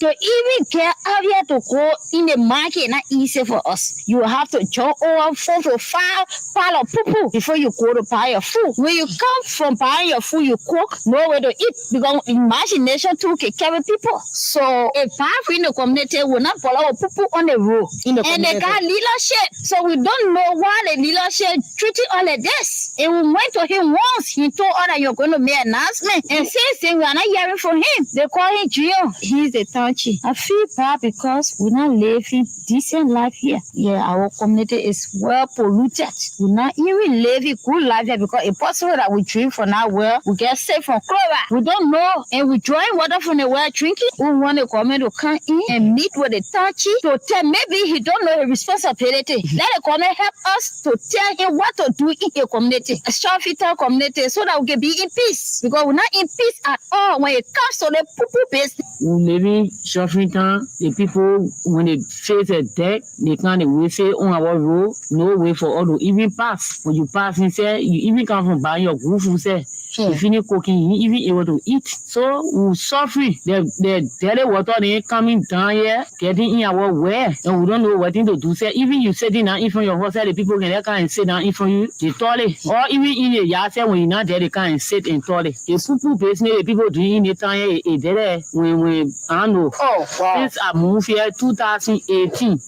To even get out here to go in the market, not easy for us. You have to jump over 4 to 5 pile of poo before you go to buy your food. When you come from buying your food, you cook, nowhere to eat because imagination too can carry people. So a path in the community will not follow poo on the road. And they got leadership. So we don't know why the leadership treated all of this. And we went to him once. He told us that you're going to make an announcement. And since then, we are not hearing from him. They call him Gio. He's the touchy. I feel bad because we're not living decent life here. Yeah, our community is well polluted. We're not even living good life here because it's possible that we drink from that well. We get sick from chloride. We don't know. And we drawing water from the well drinking. We want the government to come in and meet with the touchy to tell maybe he don't know his responsibility. Let the government help us to tell him what to do in the community, a short-fitted community, so that we can be in peace. Because we're not in peace at all when it comes to the poo business. We living suffering time. The people, when they face a death, they can't whistle on our road. No way for all to even pass. When you pass, you say, you even come from buying your good food, say, you finish cooking, you even able to eat. So we suffering. The dirty water they coming down here, getting in our well, and we don't know what thing to do. Say, even you sitting down in front of your house, the people can come and sit down in front of you, the toilet. Or even in the yard, say, when you're not there, they come and sit in toilet. The poo business, the people doing in the town here, there when I don't know. Oh, wow. Since I moved here 2018,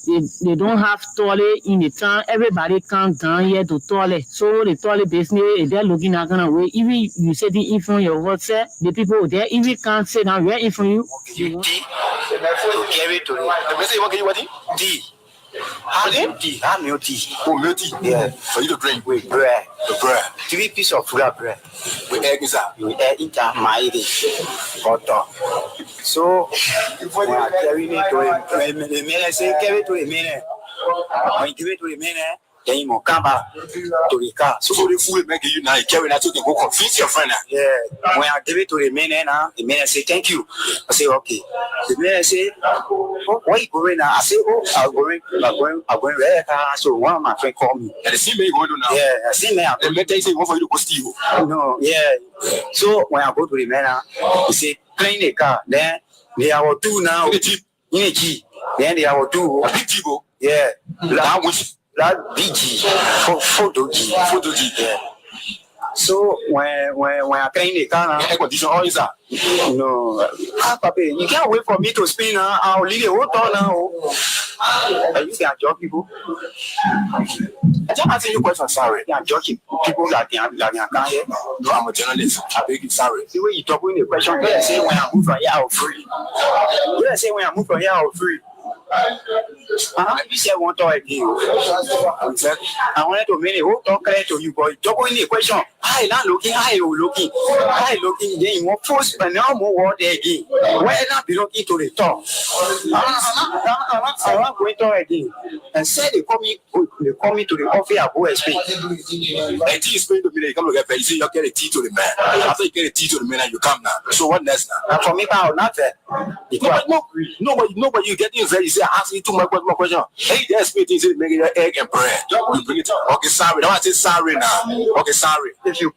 they don't have toilet in the town. Everybody comes down here to toilet. So the toilet business, they're looking at kind of way. Even you sitting in front of your house, the people there even can't sit down right in front of you. You D, carry to the D. How do tea? How milk tea? Oh, milk tea. Yeah. For you to drink with bread. The bread. 3 pieces of bread. With egg inside. With egg inside, my butter. So when I carry it to the man, say carry it to the man. When you give it to the man, then you come back to the car. So the food make you now carry that to go confuse your friend. Yeah. When I give it to the man now, the man say thank you. I say okay. The man say, oh, where you going now? I say, oh, I'm going right now. So one of my friends called me. And the same man you going to now? Yeah, I see man. The man say one for you to go steal. No, yeah. So when I go to the man now, he say clean the car. Then they are two now. In the Jeep. Then they are two. A big Jeep. Yeah. That which. That BG, photo G. Yeah. So when I clean the car now, air condition all inside. No, Papa, you can't wait for me to spin now. I'll leave the whole town now. You can judge people. I just answer your question, sorry. You can judge people that can't hear. No, I'm a journalist. I beg you, sorry. See when you talk with the question, you say when I move from here, I'll free. You say when I move from here, I'll free. You said one talk again. I wanted to make a whole talk clear to you, but you talk with the question. I not looking, then you want force, but now more word again. Why not be looking to the top? I'm not going to again. And said they call me to the office at OSP. And you explain to me that you come to get paid. You say you get a tea to the man. After you get a tea to the man, and you come now. So what next now? And for me, I'm not there. Nobody, you get in there. You say, ask me too much more question. Hey, there's me things that make it egg and bread. You bring it up. Okay, sorry. Now I say sorry now. Okay, sorry. If you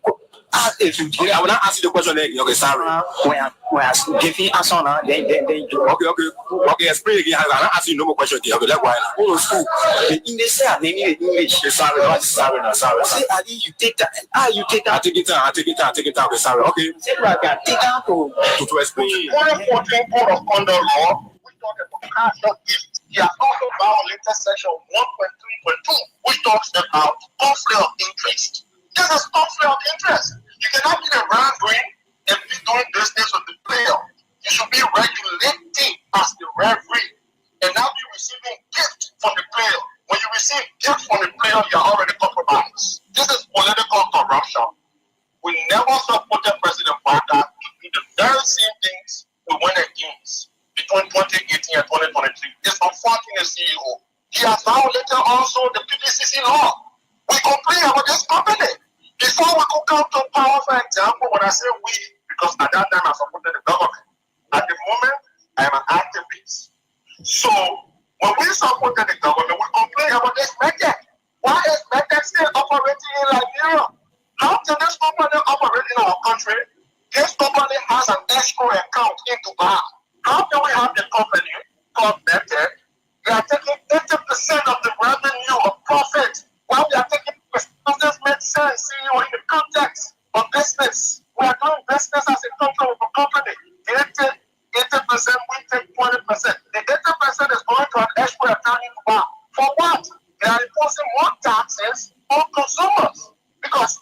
I will not ask you the question again. Okay, sorry. When I give you answer now, then you okay, explain again. I will not ask you no more question again. Okay, that's why now. Go to school. The English say I name it English. Okay, sorry. No, sorry now. Sorry. Say, Ali, you take that. You take that. I take it out. Okay, sorry. Okay. Say, I can take that to explain. Code of conduct law, we talk about partial gift. He has also violated section 1.3.2, which talks about conflict of interest. This is conflict of interest. You cannot be the referee and be doing business with the player. You should be regulating as the referee and not be receiving gift from the player. When you receive gift from the player, you are already compromised. This is political corruption. We never supported President Biden to do the very same things we went against between 2018 and 2023. It's unfortunate CEO. He has violated also the PPCC law. We complain about this company. Before we could come to power, for example, when I say we, because at that time I supported the government. At the moment, I am an activist. So, when we supported the government, we complain about this method. Why is method still operating in Liberia? How can this company operate in our country? This company has an escrow account in Dubai. How can we have the company take 20%. The 80% is going to an export accounting bar. For what? They are imposing more taxes on consumers because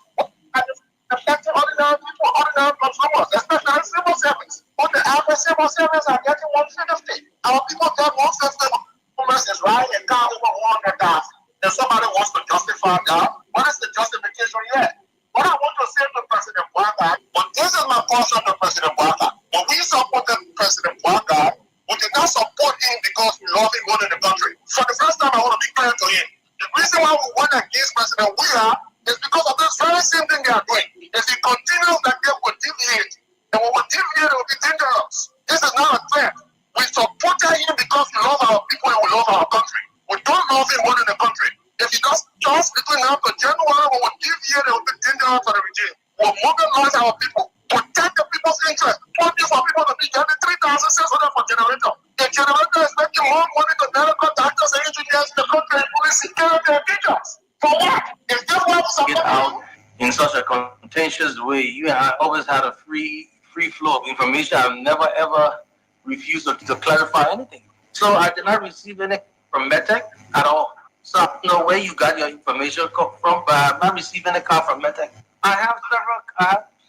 affecting ordinary people, ordinary consumers, especially civil servants. On the average, civil servants are getting 150. Our people get 150. Consumers is riding a car over 100,000. If somebody wants to justify that, what is the justification yet? What I want to say to President Boakai, but this is my portion to President Boakai. When we supported President Boakai, we did not support him because we love him more than the country. For the first time, I want to be clear to him. The reason why we went against President Weah is because of this very same thing they are doing. If he continues that they will deviate, and when we deviate, it will be dangerous. This is not a threat. We supported him because we love our people and we love our country. We don't love him more than the country. If he does just between now to January, when we deviate, it will be dangerous for the regime. We'll mobilize our people, protect the people's interest. For people to be getting 3,600 for generator. The generator is making more money to medical doctors and engineers in the country, police security and teachers. For what? Is this what we get out in such a contentious way? You and I always had a free flow of information. I've never ever refused to clarify anything. So I did not receive any from Metec at all. So I don't know where you got your information from, but I'm not receiving a call from Metec. I have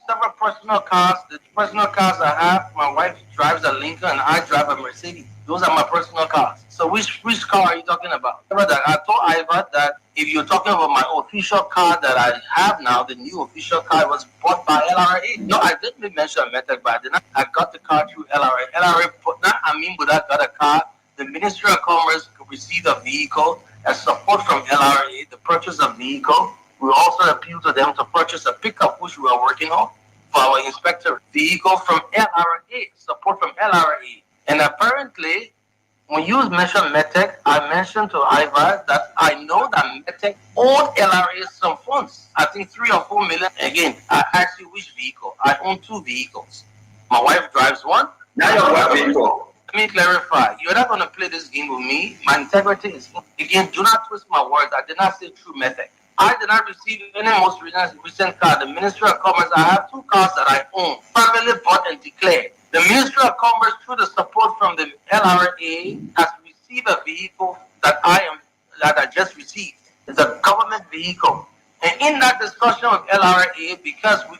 several personal cars. The personal cars I have, my wife drives a Lincoln and I drive a Mercedes. Those are my personal cars. So which car are you talking about? I told Iva that if you're talking about my official car that I have now, the new official car was bought by LRA. No, I didn't mention Metec, but I got the car through LRA. Got a car. The Ministry of Commerce received a vehicle as support from LRA, the purchase of vehicle. We also appealed to them to purchase a pickup, which we are working on for our inspector. Vehicle from LRA, support from LRA. And apparently, when you mentioned Metec, I mentioned to Iva that I know that Metec owed LRA some funds. I think 3 or 4 million. Again, I asked you which vehicle. I own 2 vehicles. My wife drives one. Now your wife vehicle. Let me clarify. You're not going to play this game with me. My integrity is... Again, do not twist my words. I did not say true Metec. I did not receive any most recent car. The Ministry of Commerce, I have 2 cars that I own, privately bought and declared. The Ministry of Commerce, through the support from the LRA, has received a vehicle that I just received. It's a government vehicle. And in that discussion with LRA, because we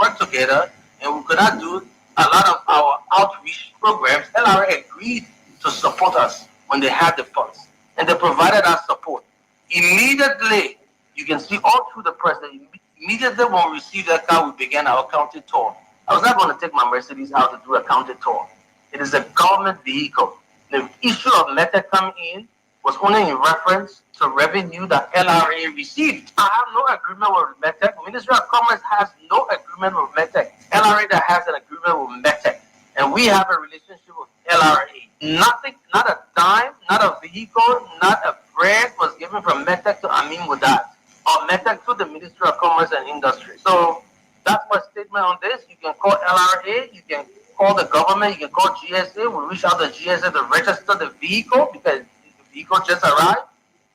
worked together and we could not do a lot of our outreach programs, LRA agreed to support us when they had the funds. And they provided us support. Immediately, you can see all through the press that immediately when we received that car, we began our county tour. I was not going to take my Mercedes out to do a county tour. It is a government vehicle. The issue of Metec coming in was only in reference to revenue that LRA received. I have no agreement with Metec. Ministry of Commerce has no agreement with Metec. LRA that has an agreement with Metec. And we have a relationship with LRA. Nothing, not a dime, not a vehicle, not a bread was given from Metec to Amin Mudat, or Metec to the Ministry of Commerce and Industry. So that's my statement on this. You can call LRA, you can call the government, you can call GSA. We reach out to GSA to register the vehicle because the vehicle just arrived.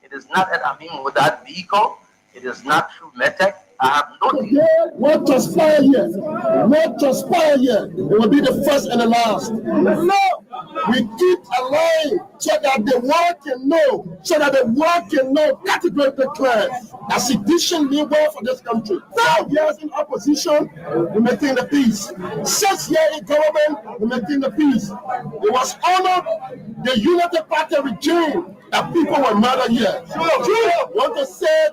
It is not at Amin Mudat vehicle. It is not through Metec. I have no idea. What transpire here? What transpire here? It will be the first and the last. No, we keep alive so that the world can know, categorically clear that sedition means well for this country. 5 years in opposition, we maintain the peace. 6 years in government, we maintain the peace. It was honored the United Party regime that people were murdered here. Want to say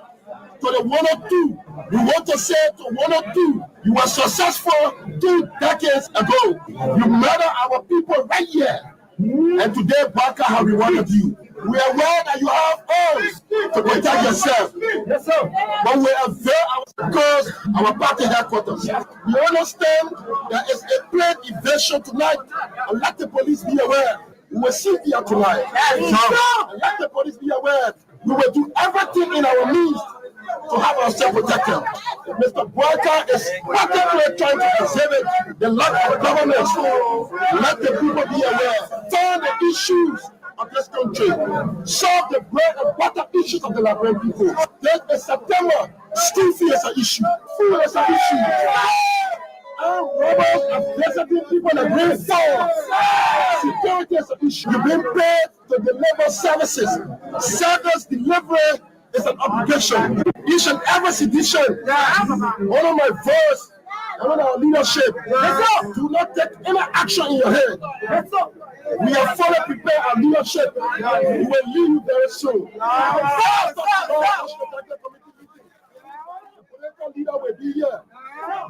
to the 102, we want to say to 102, you were successful 2 decades ago. You murdered our people right here. And today, Baka has rewarded you. We are aware that you have arms to protect yourself. Yes, sir. But we are there because our party headquarters. We understand there is a planned evasion tonight. And let the police be aware. We will see here tonight. And let the police be aware. We will do everything in our means to have ourselves protected. Mr. Boakai is practically trying to exhibit the lack of governance. Let the people be aware. Find the issues of this country. Solve the bread and butter issues of the Liberian people. Then in September, school fee is an issue. Food is an issue. Robbers are visiting people in the green forest. is an issue. You're being paid to deliver services. Service delivery is an obligation. Each and every citizen, one of my verse, and one of our leadership, do not take any action in your head. We are fully prepared, our leadership. We will lead you very soon. The leader will be here.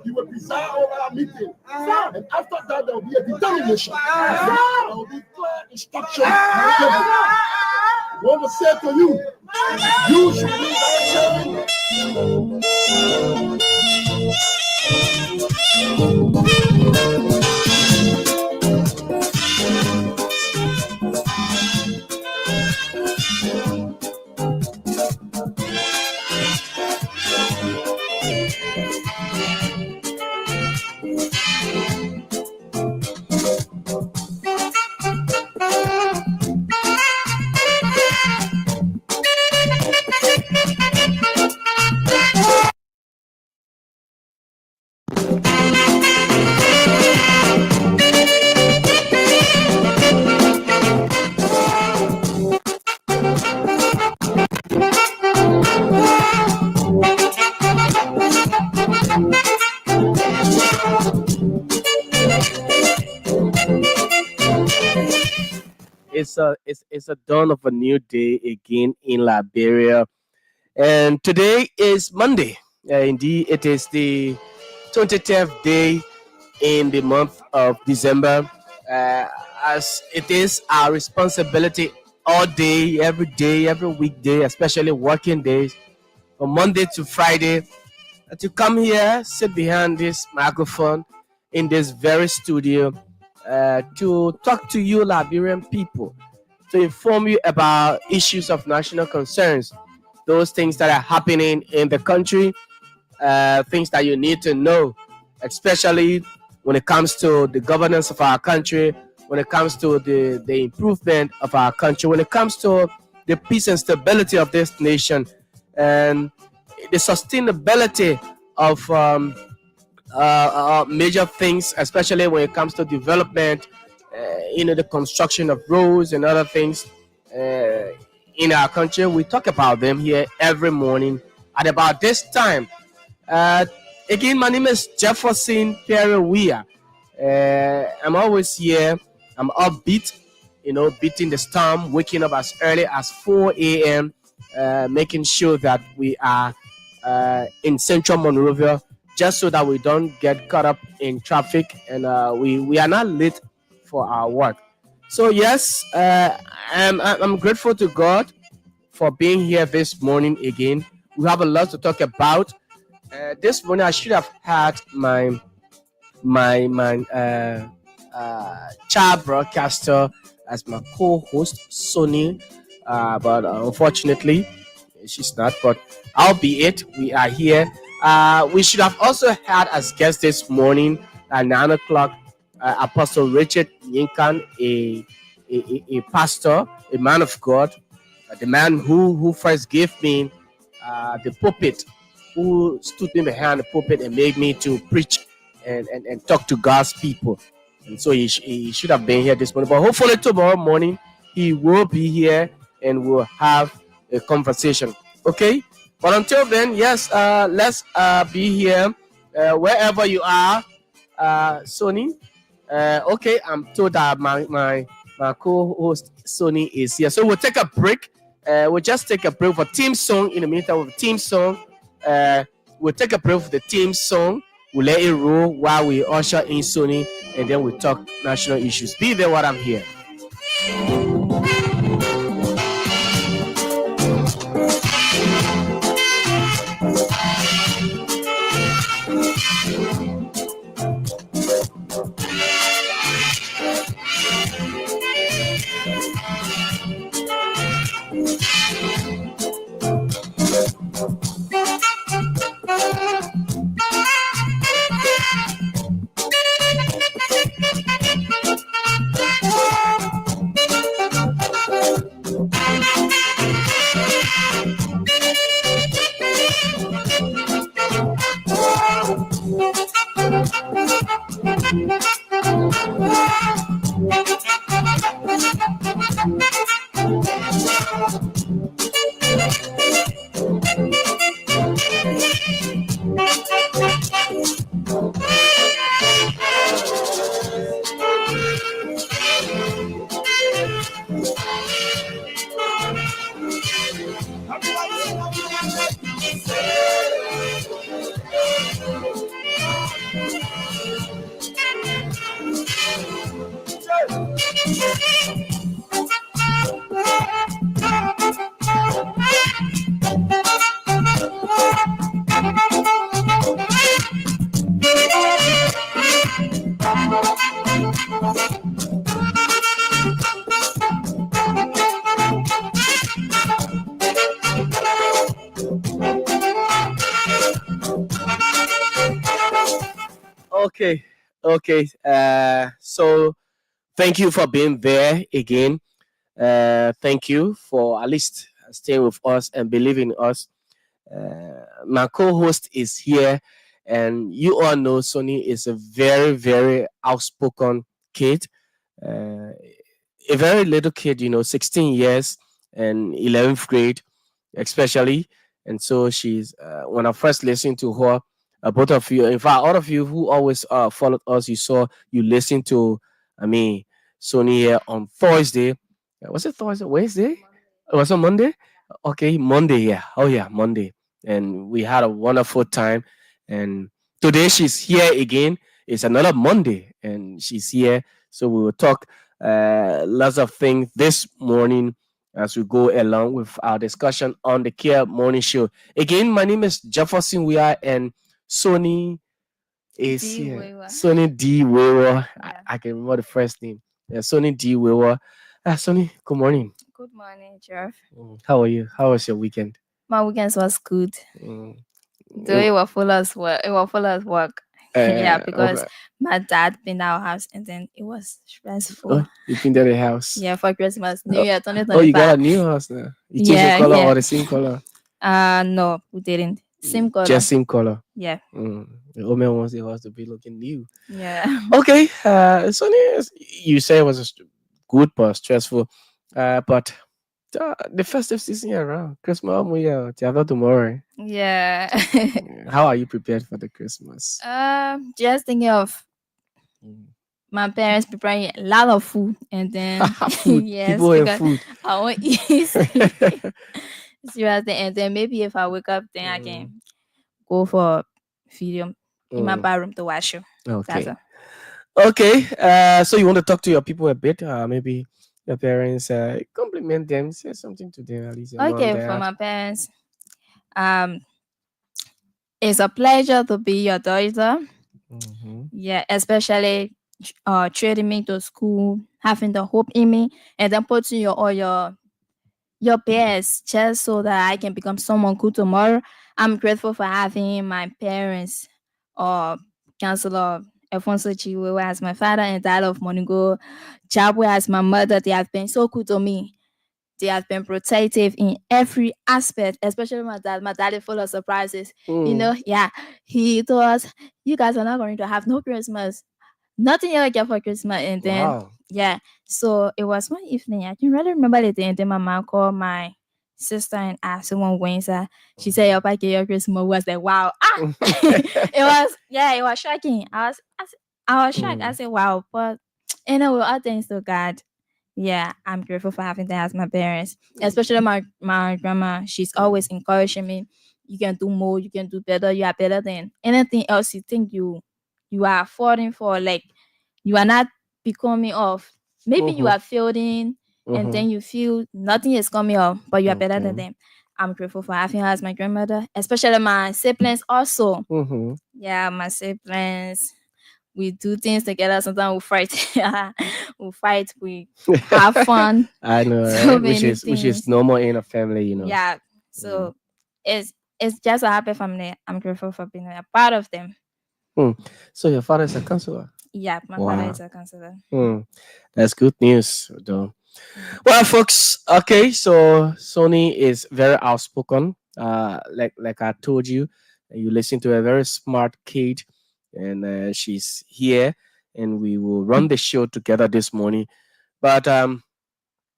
He will preside over our meeting. And after that, there will be a determination. There will be clear instructions. I want to say to you, you should be very careful. It's a dawn of a new day again in Liberia, and today is Monday. Indeed, it is the 20th day in the month of December. As it is our responsibility all day, every weekday, especially working days, from Monday to Friday, to come here, sit behind this microphone in this very studio to talk to you, Liberian people, to inform you about issues of national concerns, those things that are happening in the country, things that you need to know, especially when it comes to the governance of our country, when it comes to the improvement of our country, when it comes to the peace and stability of this nation, and the sustainability of major things, especially when it comes to development, the construction of roads and other things in our country. We talk about them here every morning at about this time. Again, my name is Jefferson Perry. I'm always here. I'm upbeat, beating the storm, waking up as early as 4 a.m., making sure that we are in Central Monrovia, just so that we don't get caught up in traffic and we are not late for our work. So yes, I'm grateful to God for being here this morning again. We have a lot to talk about. This morning I should have had my child broadcaster as my co-host, Sony, but unfortunately she's not. But albeit we are here. We should have also had as guest this morning at 9 o'clock Apostle Richard Yinkan, a pastor, a man of God, the man who first gave me the pulpit, who stood me behind the pulpit and made me to preach and talk to God's people. And so he should have been here this morning. But hopefully tomorrow morning he will be here and we'll have a conversation. Okay? But until then, yes, let's be here wherever you are, Sony. Okay, I'm told that my co-host Sony is here. So we'll take a break. We'll just take a break for team song. In the meantime, with team song, we'll take a break for the team song. We'll let it roll while we usher in Sony, and then we'll talk national issues. Be there while I'm here. Okay. Okay. So thank you for being there again. Thank you for at least staying with us and believing in us. My co-host is here, and you all know Sonny is a very, very outspoken kid. Uh, a very little kid, 16 years and 11th grade, especially. And so she's, when I first listened to her, both of you, in fact, all of you who always followed us, you listened to, I mean, Sony here on Thursday. Was it Thursday? Wednesday? Was it Monday? Okay, Monday, yeah. Oh, yeah, Monday. And we had a wonderful time. And today she's here again. It's another Monday, and she's here. So we will talk lots of things this morning as we go along with our discussion on the Care Morning Show. Again, my name is Jefferson Weir, and Sony is D. here. Weaver. Sony D. Weaver. Yeah. I can remember the first name. Yeah, Sony D. Weaver. Sony, good morning. Good morning, Jeff. How are you? How was your weekend? My weekends was good. Mm, Though it was full of work. It was full of work. Yeah, because okay. my dad been our house and then it was stressful. Oh, you been to the house? Yeah, for Christmas, New Year, Oh, you got a 2025. new house now. You changed the Yeah, color yeah. or the same color? No, we didn't. Same color. Just same color. Yeah, The old man wants the house to be looking new. yeah. Okay, Sonny, you say it was good but stressful. But the festive season around Christmas, yeah, tomorrow. Yeah. How are you prepared for the Christmas? Just thinking of my parents preparing a lot of food and then Food, yes, people and because food. I want eat. Seriously, and then maybe if I wake up, then I can go for video in my Mm, bathroom to watch you. That's okay. all. Okay. So you want to talk to your people a bit? Maybe your parents, compliment them, say something to them, at least your mom, Okay, for dad. my parents, um, it's a pleasure to be your daughter. Mm-hmm. Yeah, especially treating me to school, having the hope in me, and then putting your best just so that I can become someone good tomorrow. I'm grateful for having my parents, Counselor Alfonso Chiwewe as my father and that of Monigo Jabwe as my mother. They have been so good to me. They have been protective in every aspect, especially my dad. My dad is full of surprises. Yeah, he told us, you guys are not going to have no Christmas. Nothing ever get for Christmas. And then, Wow. yeah, so it was one evening. I can really remember the day. And then my mom called my sister and asked one Wednesday. She said, your package your Christmas was like, wow. It was shocking. I was shocked. I said, wow. But anyway, all thanks to God. Yeah, I'm grateful for having them as my parents, especially my grandma. She's always encouraging me. You can do more. You can do better. You are better than anything else you think you are falling for. Like you are not becoming of. Maybe you are failing, and then you feel nothing is coming up, but you are better than Okay. them. I'm grateful for having her as my grandmother, especially my siblings also. Mm-hmm. Yeah, my siblings. We do things together. Sometimes we fight. We fight. We have fun. I know, So right? many Which is things. normal in a family. Yeah. So it's just a happy family. I'm grateful for being a part of them. Hmm. So your father is a counselor. Yeah, my father Wow. is a counselor. That's good news, though. Well, folks. Okay, so Sony is very outspoken. Like I told you, you listen to a very smart kid, and she's here, and we will run the show together this morning. But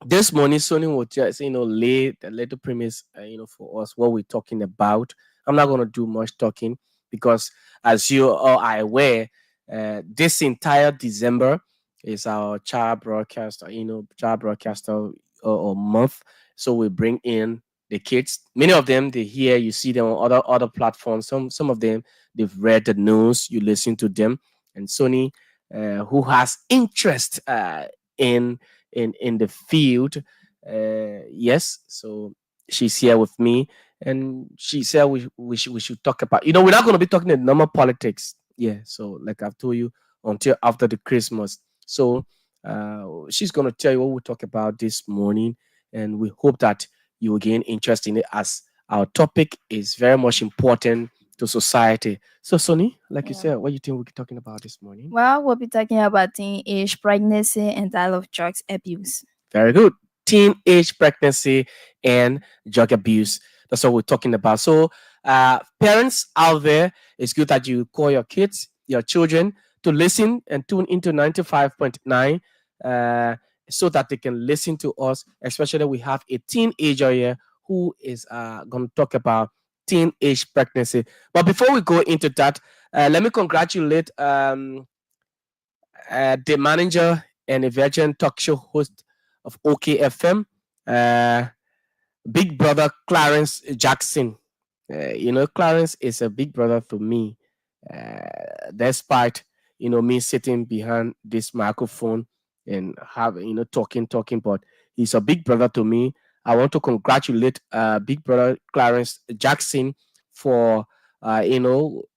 this morning, Sony will just lay the little premise, for us what we're talking about. I'm not gonna do much talking because, as you all are aware, this entire December is our child broadcaster, child broadcaster or month. So we bring in the kids. Many of them they hear, you see them on other platforms. Some of them they've read the news, you listen to them, and Sony, who has interest in in the field. Yes, so she's here with me, and she said we should talk about. We're not going to be talking the normal politics. Yeah, so like I've told you, until after the Christmas. So she's going to tell you what we talk about this morning, and we hope that you will gain interest in it as our topic is very much important to society. So, Sonny, like you said, what you think we're talking about this morning? Well, we'll be talking about teenage pregnancy and type of drugs abuse. Very good. Teenage pregnancy and drug abuse. That's what we're talking about. So, parents out there, it's good that you call your kids, your children, to listen and tune into 95.9 uh, so that they can listen to us. Especially, we have a teenager here who is going to talk about teenage pregnancy. But before we go into that, let me congratulate the manager and a virgin talk show host of OKFM, uh, Big Brother Clarence Jackson. Clarence is a big brother to me, despite me sitting behind this microphone and having talking, but he's a big brother to me. I want to congratulate Big Brother Clarence Jackson for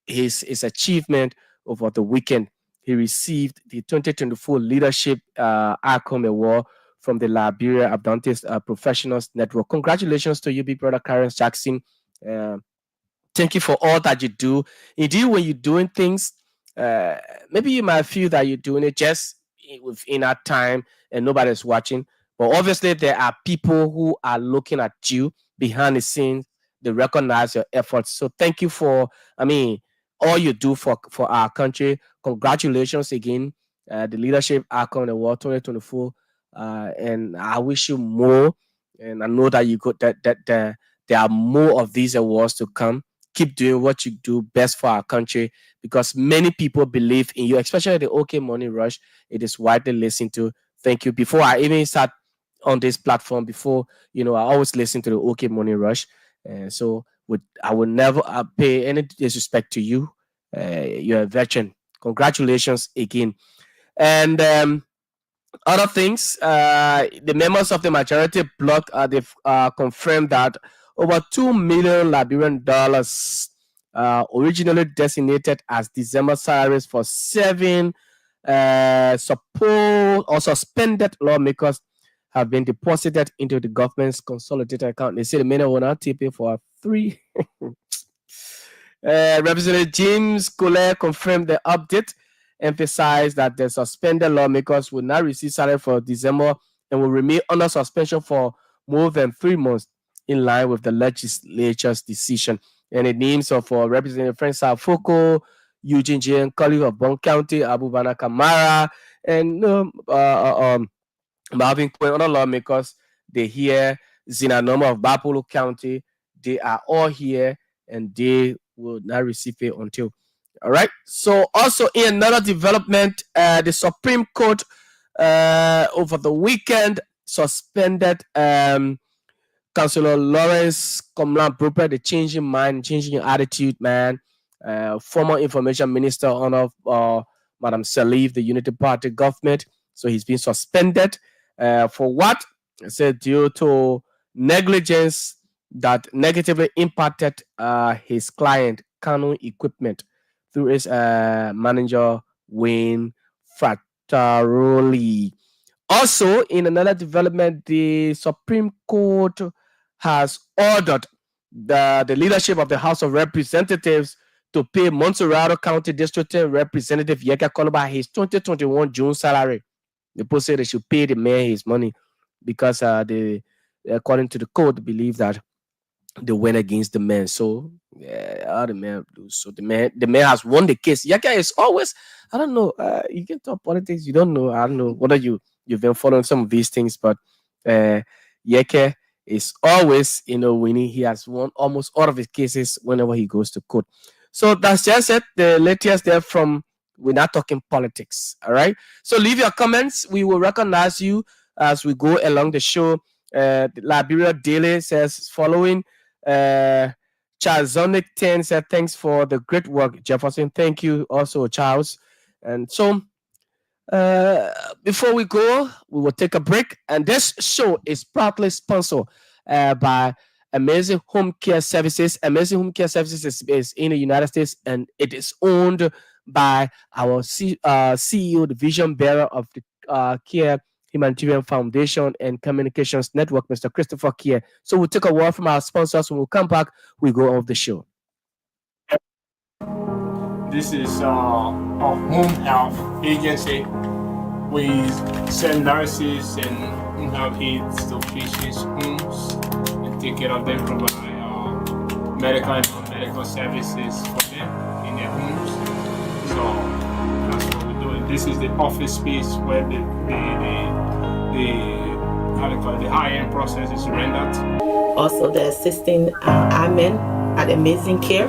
his achievement over the weekend. He received the 2024 Leadership Icon Award from the Liberia Adventist Professionals Network. Congratulations to you, Big Brother Clarence Jackson. Uh, Thank you for all that you do. Indeed, when you're doing things, maybe you might feel that you're doing it just within that time and nobody's watching. But obviously, there are people who are looking at you behind the scenes. They recognize your efforts. So thank you for, all you do for our country. Congratulations again, the Leadership Icon Award 2024. And I wish you more. And I know that you got that there are more of these awards to come. Keep doing what you do best for our country because many people believe in you, especially the OK Money Rush. It is widely listened to. Thank you. Before I even start on this platform, I always listen to the OK Money Rush. I will never pay any disrespect to you. You're a veteran. Congratulations again. And other things, the members of the majority bloc they've confirmed that over $2 million Liberian dollars originally designated as December salaries for 7 supposed or suspended lawmakers have been deposited into the government's consolidated account. They say the men will not pay for 3. Representative James Collier confirmed the update, emphasized that the suspended lawmakers will not receive salary for December and will remain under suspension for more than 3 months, in line with the legislature's decision. And the names of Representative Francis Foko, Eugene J. colleague of Bon County, Abubana Kamara, and Marvin Quinn, other lawmakers, they here, Zina Noma of Bapolo County, they are all here and they will not receive it until. All right. So also in another development, the Supreme Court over the weekend suspended Councillor Lawrence Komlan Brooper, the changing mind, changing attitude, man. Former Information Minister of Madam Salif, the Unity Party government. So he's been suspended for what? I said due to negligence that negatively impacted his client, Canon Equipment, through his manager, Wayne Frattaroli. Also, in another development, the Supreme Court has ordered the leadership of the House of Representatives to pay Montserrado County District Representative Yeka Koloba his 2021 June salary. The post said they should pay the mayor his money because they, according to the code, believe that they went against the man. So all the man lose. So the man has won the case. Yeka is always, I don't know. You can talk politics. You don't know. I don't know whether you've been following some of these things, but Yeke is always, winning. He has won almost all of his cases whenever he goes to court. So that's just it. The latest there from. We're not talking politics. All right. So leave your comments. We will recognize you as we go along the show. Liberia Daily says following. Chazonic 10 said thanks for the great work, Jefferson. Thank you also, Charles. And so before we go, we will take a break. And this show is proudly sponsored by Amazing Home Care Services. Amazing Home Care Services is in the United States, and it is owned by our CEO, the vision bearer of the Kear Humanitarian Foundation and Communications Network, Mr. Christopher Kear. So we'll take a word from our sponsors. When we come back, we go off the show. this is a home health agency. We send nurses and home health aides to patients' homes and take care of them, provide medical and non-medical services for them in their homes. So that's what we're doing. This is the office space where the how do you call it, the high-end process is rendered. Also the assistant admin at Amazing Kear.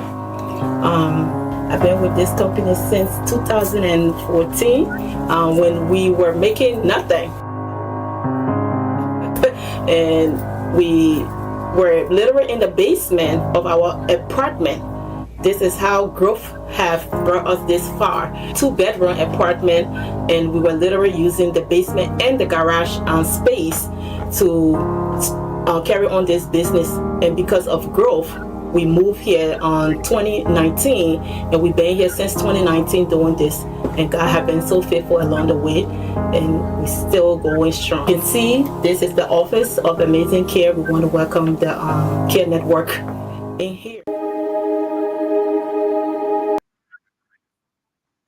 I've been with this company since 2014 when we were making nothing. And we were literally in the basement of our apartment. This is how growth have brought us this far. 2-bedroom apartment, and we were literally using the basement and the garage space to carry on this business. And because of growth, we moved here on 2019, and we've been here since 2019 doing this. And God has been so faithful along the way, and we're still going strong. You can see this is the office of Amazing Kear. We want to welcome the Kear Network in here.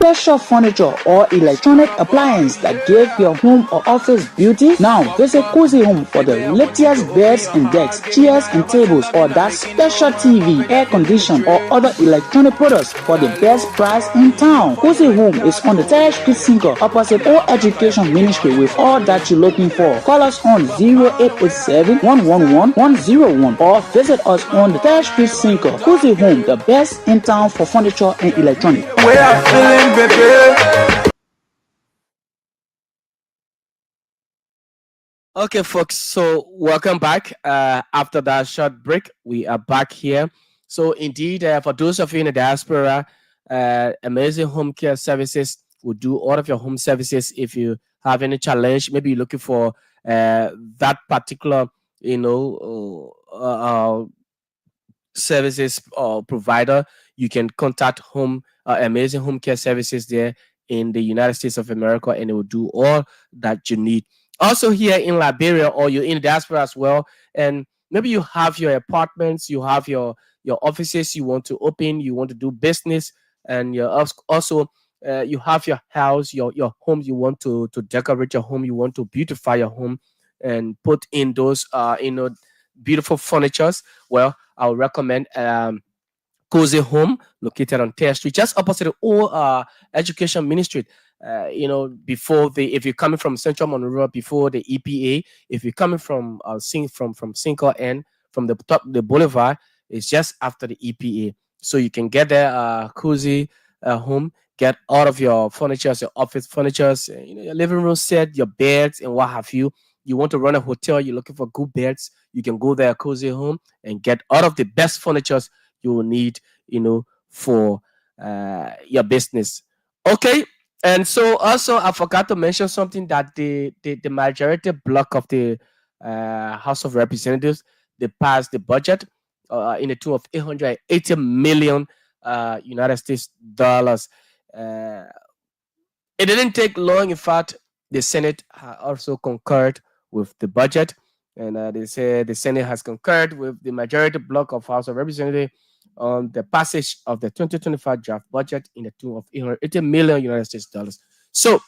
Special furniture or electronic appliance that give your home or office beauty? Now visit Cozy Home for the latest beds and decks, chairs and tables, or that special TV, air condition, or other electronic products for the best price in town. Cozy Home is on the 3rd Street Sinker opposite All Education Ministry with all that you're looking for. Call us on 0887-111-101 or visit us on the 3rd Street Sinker. Cozy Home, the best in town for furniture and electronics. Okay, folks. So welcome back. After that short break, we are back here. So indeed, for those of you in the diaspora, Amazing Home Care Services will do all of your home services. If you have any challenge, maybe you're looking for that particular, services or provider, you can contact Amazing Home Care Services there in the United States of America, and it will do all that you need. Also here in Liberia, or you're in the diaspora as well, and maybe you have your apartments, you have your offices you want to open, you want to do business, and you're also you have your house, your home, you want to decorate your home, you want to beautify your home and put in those beautiful furnitures. Well, I would recommend Cozy Home, located on 10th Street, just opposite the old Education Ministry. Before if you're coming from Central Monroe, before the EPA, if you're coming from from Cinco N, from the top the boulevard, it's just after the EPA. So you can get there, Cozy Home, get all of your furniture, your office furniture, your living room set, your beds, and what have you. You want to run a hotel, you're looking for good beds, you can go there, Cozy Home, and get all of the best furniture you will need, for your business. Okay. And so also I forgot to mention something, that the majority block of the House of Representatives, they passed the budget in the tune of 880 million United States dollars. Uh, it didn't take long. In fact, the Senate also concurred with the budget, and they say the Senate has concurred with the majority block of House of Representatives on the passage of the 2025 draft budget in the tune of 880 million United States dollars. So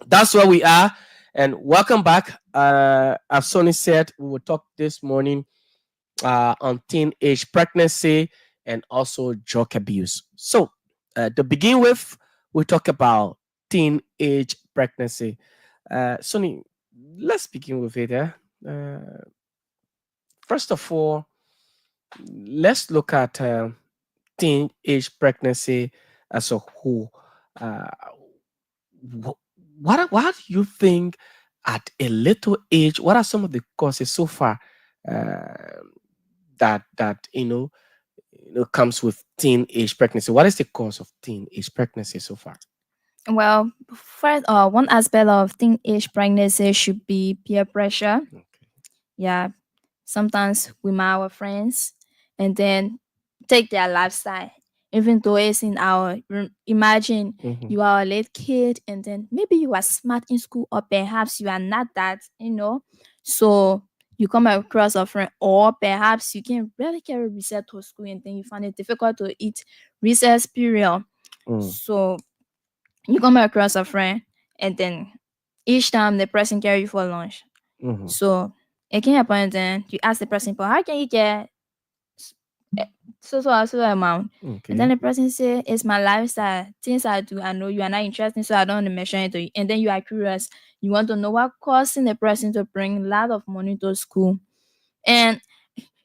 that's where we are, and welcome back. As Sonny said, we will talk this morning on teenage pregnancy and also drug abuse. So to begin with, we talk about teenage pregnancy. Sonny, let's begin with it. First of all, let's look at teenage pregnancy as a whole. Uh, what do you think at a little age? What are some of the causes so far uh, that comes with teenage pregnancy? What is the cause of teenage pregnancy so far? Well, first, one aspect of teenage pregnancy should be peer pressure. Okay. Yeah, sometimes we met our friends and then take their lifestyle, even though it's in our imagine Mhm. you are a late kid and then maybe you are smart in school, or perhaps you are not that. So you come across a friend, or perhaps you can really carry research to school and then you find it difficult to eat recess period. So you come across a friend, and then each time the person carry you for lunch. So it can happen. Then you ask the person, "But how can you get eh, so amount?" And then Okay. the person say, "It's my lifestyle. Things I do, I know you are not interested, so I don't want to mention it to you." And then you are curious. You want to know what causing the person to bring a lot of money to school. And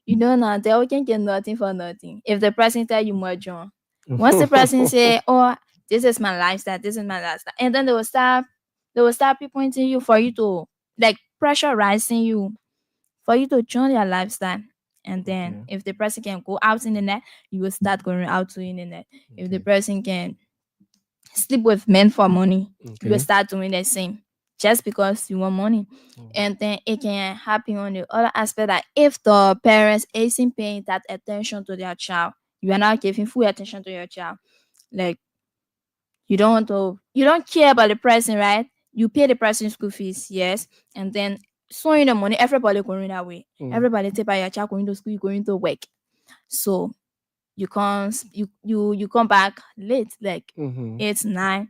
you know now they all can get nothing for nothing. If the person tell you more John, once the person say, "Oh, this is my lifestyle, this is my lifestyle," and then they will start pinpointing you for you to, like, pressurizing you for you to join their lifestyle. And then Okay. if the person can go out in the net, you will start going out to in the net. If the Okay. person can sleep with men for money, you will Okay. start doing the same just because you want money. Mm. And then it can happen on the other aspect that if the parents isn't paying that attention to their child, you are not giving full attention to your child. Like, you don't care about the person, right? You pay the person school fees, yes, and then sowing the money, everybody going that way. Mm. Everybody take by your child going to school, you going to work. So you come you come back late, like Mm-hmm. 8, 9.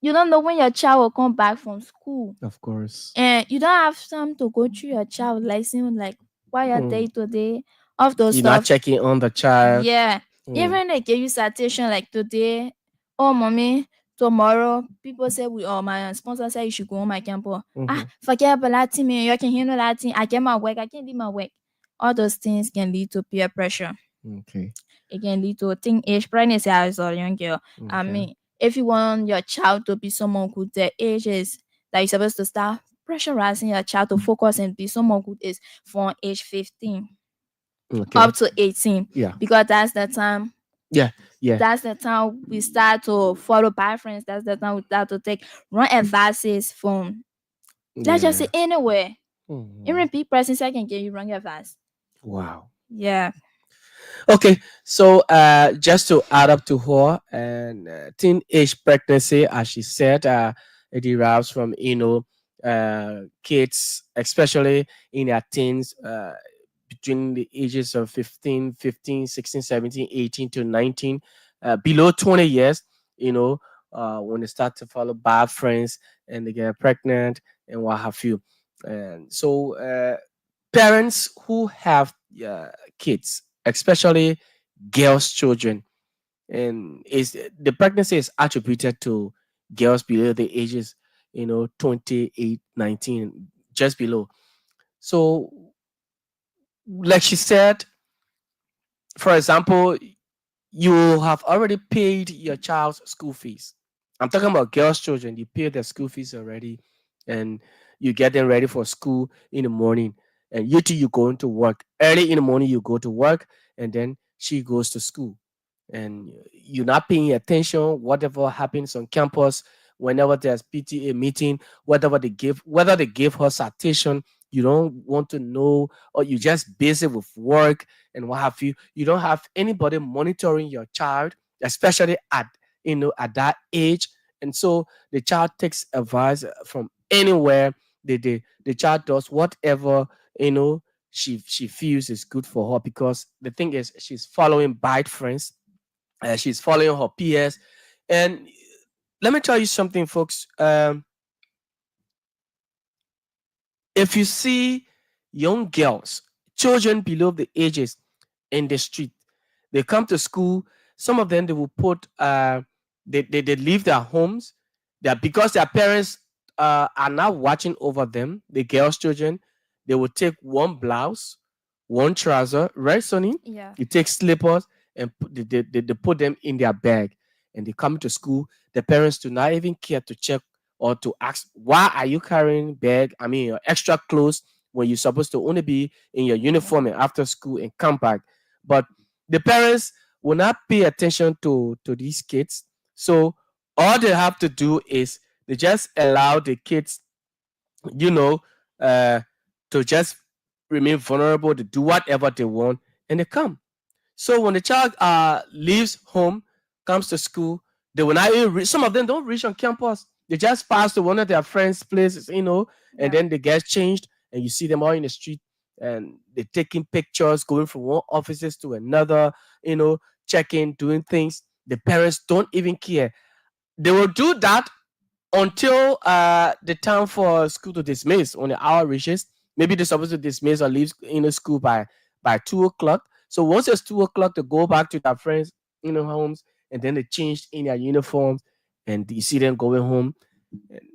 You don't know when your child will come back from school, Of course. and you don't have time to go through your child lesson, like why your day Mm. to day, of those You're not stuff. checking on the child. Yeah. Mm. Even they give you citation like today, "Oh mommy, tomorrow people say my sponsor said you should go on my campus." Mm-hmm. Forget about that thing, man. You can handle that thing. I get my work, I can't leave my work. All those things can lead to peer pressure. Okay. It can lead to teenage pregnancy as a young girl. I Okay. mean, if you want your child to be someone good, the ages that you're supposed to start pressurizing your child to focus and be someone good is from age 15 Okay. up to 18, Yeah. because that's the time. Yeah. Yeah. That's the time we start to follow by friends. That's the time we start to take wrong advices from, let's just Yeah. say, anywhere. Mhm. Even big persons I can give you wrong advice. Wow. Yeah. Okay, so just to add up to her, and teenage pregnancy, as she said, it derives from kids, especially in their teens, between the ages of 15, 16, 17, 18 to 19, below 20 years, when they start to follow bad friends and they get pregnant and what have you. And so parents who have kids, especially girls' children, and is the pregnancy is attributed to girls below the ages, 28, 19, just below. So, like she said, for example, you have already paid your child's school fees. I'm talking about girls' children. You pay their school fees already, and you get them ready for school in the morning. And you two, you go into work early in the morning. You go to work, and then she goes to school, and you're not paying attention. Whatever happens on campus, whenever there's PTA meeting, whether they give her citation, you don't want to know, or you're just busy with work and what have you. You don't have anybody monitoring your child, especially at that age. And so the child takes advice from anywhere. The child does whatever she feels is good for her, because the thing is she's following bad friends, she's following her peers. And let me tell you something, folks. If you see young girls, children below the ages in the street, they come to school. Some of them, they will put they leave their homes, that because their parents are now watching over them, the girls' children, they will take one blouse, one trouser, right, Sonny? Yeah. You take slippers and they put them in their bag, and they come to school. The parents do not even care to check or to ask, why are you carrying bag? I mean, your extra clothes, when you're supposed to only be in your uniform and after school and come back. But the parents will not pay attention to these kids. So all they have to do is they just allow the kids, you know, uh, to just remain vulnerable, to do whatever they want, and they come. So when the child leaves home, comes to school, they will not even reach. Some of them don't reach on campus. They just pass to one of their friends' places, and Yeah. then they get changed, and you see them all in the street, and they're taking pictures, going from one offices to another, checking, doing things. the parents don't even care. They will do that until the time for school to dismiss. When the hour reaches, maybe they're supposed to dismiss or leave school by 2 o'clock. So once it's 2 o'clock, they go back to their friends homes, and then they change in their uniforms, and you see them going home.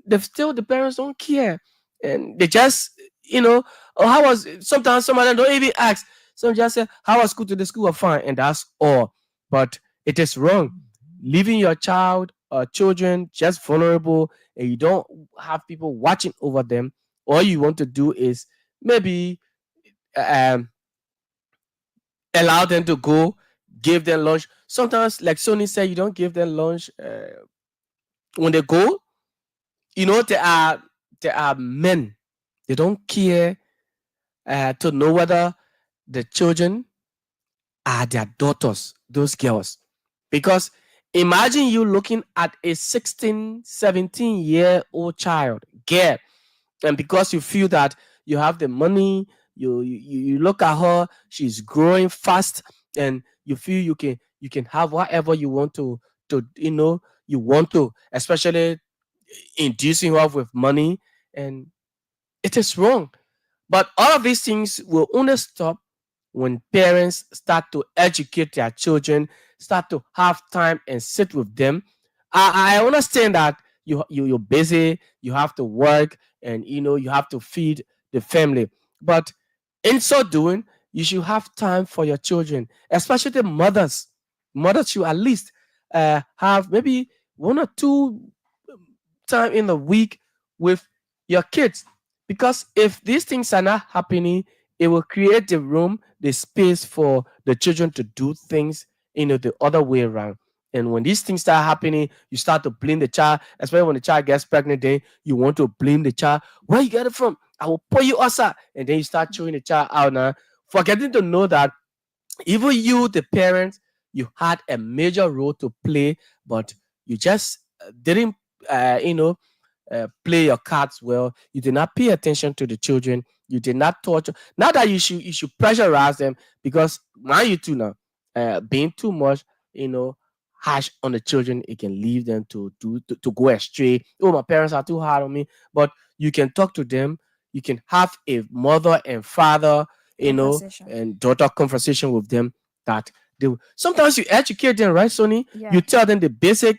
They still, the parents don't care, and they just oh, how was, sometimes some of them don't even ask. Some just say, how was school today? School was fine, and that's all. But it is wrong leaving your child or children just vulnerable, and you don't have people watching over them. All you want to do is maybe um allow them to go, give them lunch. Sometimes, like Sony said, you don't give them lunch when they go. There are men, they don't care to know whether the children are their daughters, those girls. Because imagine you looking at a 16, 17-year-old child, girl, and because you feel that you have the money, you look at her, she's growing fast, and you feel you can have whatever you want to you want to, especially inducing her with money, and it is wrong. But all of these things will only stop when parents start to educate their children, start to have time and sit with them. I understand that you're busy, you have to work, and you have to feed the family. But in so doing, you should have time for your children, especially the mothers. Mothers should at least have maybe 1 or 2 time in the week with your kids, because if these things are not happening, it will create the room, the space for the children to do things the other way around. And when these things start happening, you start to blame the child, especially when the child gets pregnant. Then you want to blame the child. Where you get it from? I will put you outside. And then you start throwing the child out now, forgetting to know that even you, the parents, you had a major role to play, but you just didn't, play your cards well. You did not pay attention to the children. You did not torture. Not that you should pressurize them, because mind you too now, being too much, harsh on the children, it can leave them to go astray. Oh, my parents are too hard on me. But you can talk to them. You can have a mother and father, Conversation. and daughter conversation with them, that sometimes you educate them, right, Sonny? Yeah. You tell them the basic,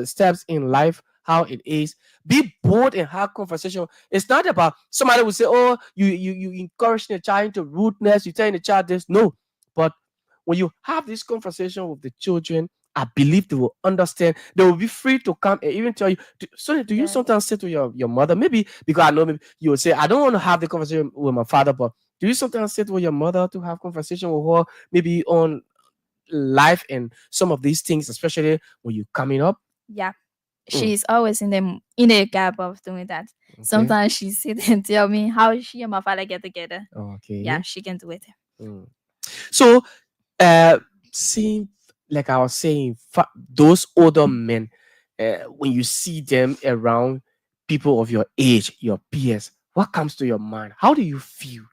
steps in life, how it is. Be bold and have conversation. It's not about somebody will say, oh, you encourage the child into rudeness, you telling the child this. No. But when you have this conversation with the children, I believe they will understand. They will be free to come and even tell you. Sonny, do you Yeah. sometimes say to your mother, maybe because I know maybe you will say, I don't want to have the conversation with my father, but do you sometimes sit with your mother to have conversation with her, maybe on life and some of these things, especially when you're coming up? Yeah. Mm. She's always in the gap of doing that. Okay. Sometimes she sit and tell me how she and my father get together. Okay. Yeah, she can do it. Mm. So, seeing, like I was saying, those older men, when you see them around people of your age, your peers, what comes to your mind? How do you feel?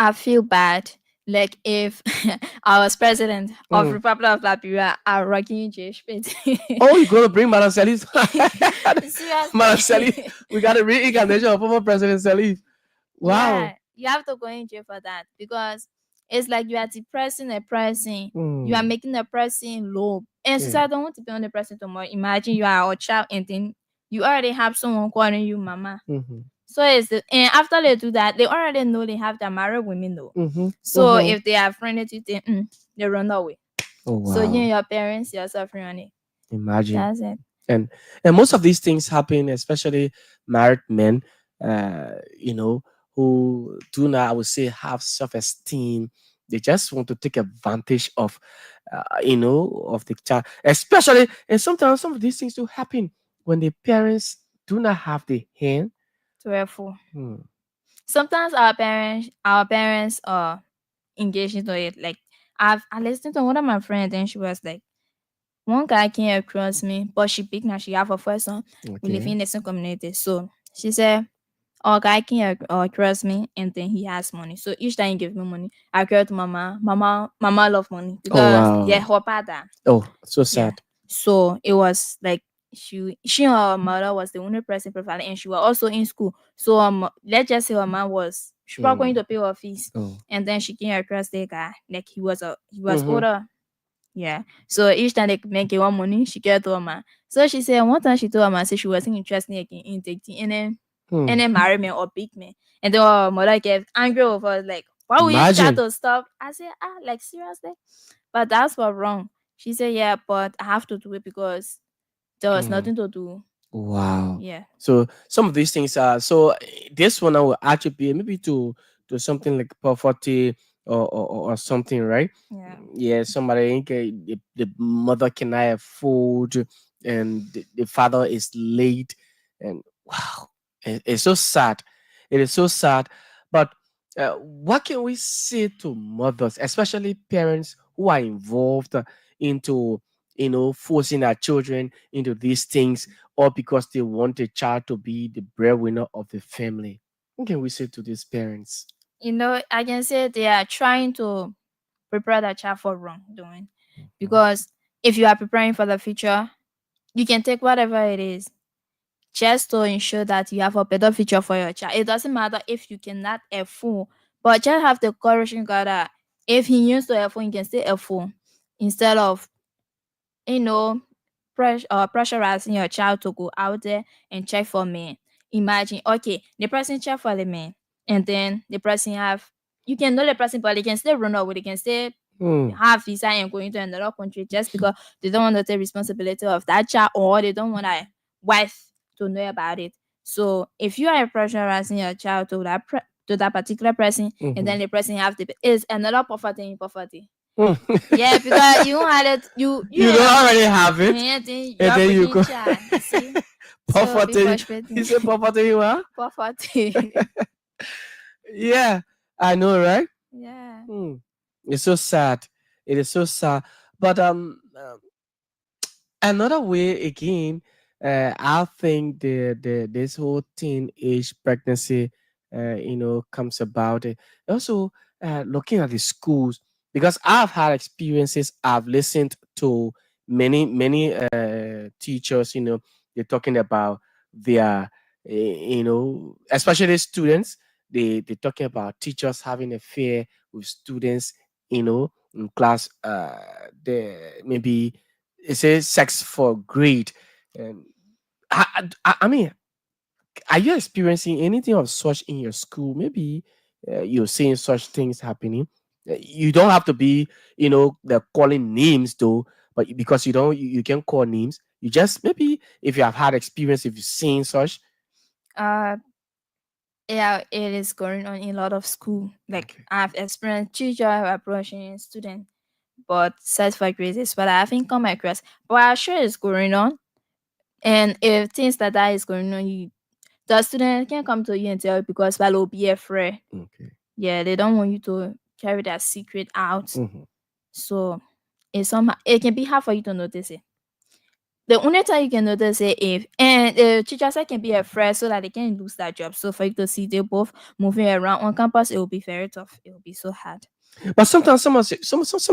I feel bad. Like if I was president of Mm. Republic of Liberia, I'm rocking J Spade. Oh, you're gonna bring Madam Salif? Seriously. Madam Salif, we got a reincarnation of former President Salif. Wow. Yeah, you have to go in jail for that because it's like you are depressing a person. You are Mm. making a person low. And Yeah. so I don't want to be on the person tomorrow. Imagine you are a child and then you already have someone calling you mama. Mm-hmm. So and after they do that, they already know they have their married women though. Mm-hmm. So Mm-hmm. if they are friendly to them, they run away. Oh wow. So you and your parents, you're suffering on it. Imagine. That's it. And most of these things happen, especially married men, who do not, I would say, have self-esteem. They just want to take advantage of the child, especially, and sometimes some of these things do happen when the parents do not have the hand. To a fool. Hmm. Sometimes our parents are engaged into it. Like I listened to one of my friends and she was like, one guy came across me, but she big now, she have a first son. We live Okay. in the same community. So she said, or guy can trust me, and then he has money. So each time he give me money, I cry to mama. Mama love money Oh because yeah, wow. her father. Oh, so Yeah. sad. So it was like she and her mother was the only person profiling, and she was also in school. So let's just say her mom was she was going to pay her fees, Oh. and then she came across the guy like he was Mm-hmm. older. Yeah. So each time they make one money, she get to her man. So she said one time she told her man say she wasn't interested in dating Hmm. and then marry me or beat me. And then her mother get angry over us, like, why would you try Imagine. to stop? I said, like seriously? But that's what wrong. She said, yeah, but I have to do it because there was Hmm. nothing to do. Wow. Yeah. So some of these things are so this one I will attribute maybe to something like poverty or something, right? Yeah. Yeah, somebody the mother cannot afford and the father is late and wow, it's so sad. It is so sad. But what can we say to mothers, especially parents who are involved into forcing our children into these things, or because they want a child to be the breadwinner of the family? What can we say to these parents? I can say they are trying to prepare the child for wrongdoing. Because if you are preparing for the future, you can take whatever it is just to ensure that you have a better future for your child. It doesn't matter if you cannot afford, but just have the courage in God that if he used to afford, he can still afford instead of you know, pressurizing your child to go out there and check for men. Imagine, okay, the person check for the man, and then the person have you can know the person, but they can still run away. They can still Hmm. have visa and going to another country just because they don't want to take responsibility of that child or they don't want a wife to know about it. So if you are pressurizing your child to to that particular person, and then Mhm. the person have the is another poverty in poverty. Hmm. Yeah, because you had it, you You and don't your already have it, and then and you're then you breaking go child. You see, so be poverty. frustrating. You say poverty, you are? Poverty. Yeah, I know, right? Yeah. Hmm. It's so sad. It is so sad. But another way again, I think the this whole teenage pregnancy, comes about. Also, looking at the schools, because I've had experiences. I've listened to many teachers. They're talking about their, especially students. They're talking about teachers having a fear with students. In class, the maybe it says sex for grade. And I mean, are you experiencing anything of such in your school? Maybe you're seeing such things happening. You don't have to be, they're calling names though, but because you don't, you can call names. You just maybe if you have had experience, if you've seen such. Uh, yeah, it is going on in a lot of school. Like Okay. I've experienced teacher approaching student, but search for grades is what I haven't come across. But I'm sure it's going on. And if things like that is going on, the student can come to you and tell you because that will be afraid. Okay. Yeah, they don't want you to carry that secret out. Mhm. So it can be hard for you to notice it. The only time you can notice it if and the teachers can be afraid so that they can lose that job. So for you to see they both moving around on campus, it will be very tough. It will be so hard. But sometimes some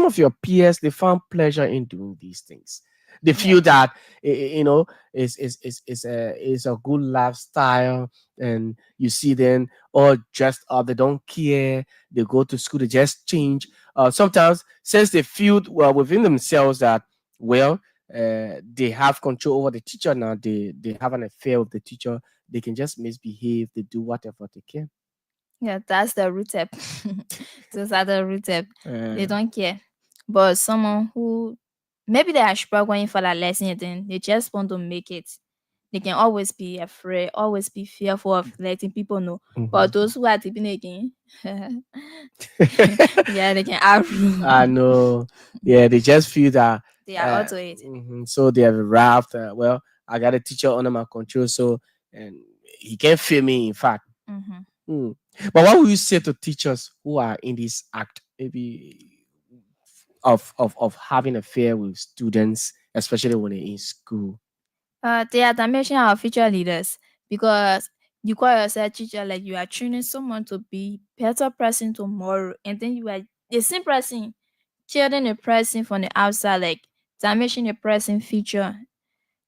of your peers they found pleasure in doing these things. They Yeah. feel that is a good lifestyle, and you see them all dressed up. They don't care. They go to school. They just change. Sometimes since they feel well within themselves that well they have control over the teacher now. They have an affair with the teacher. They can just misbehave. They do whatever they can. Yeah, that's the root tip. Those are the root tip. They Uh, don't care. But someone who maybe they are struggling for that lesson and then they just want to make it. They can always be afraid, always be fearful of letting people know. But mhm. those who are tipping again, yeah, they can have I room. know. Yeah, they just feel that. They are auto it. So they have arrived. Well, I got a teacher under my control, so and he can't feel me. In fact, Hmm. Hmm. But what would you say to teachers who are in this act, maybe of having affair with students, especially when they're in school? They are damaging our future leaders because you call yourself teacher, like you are training someone to be better person tomorrow, and then you are the same person killing a person from the outside, like damaging a person future.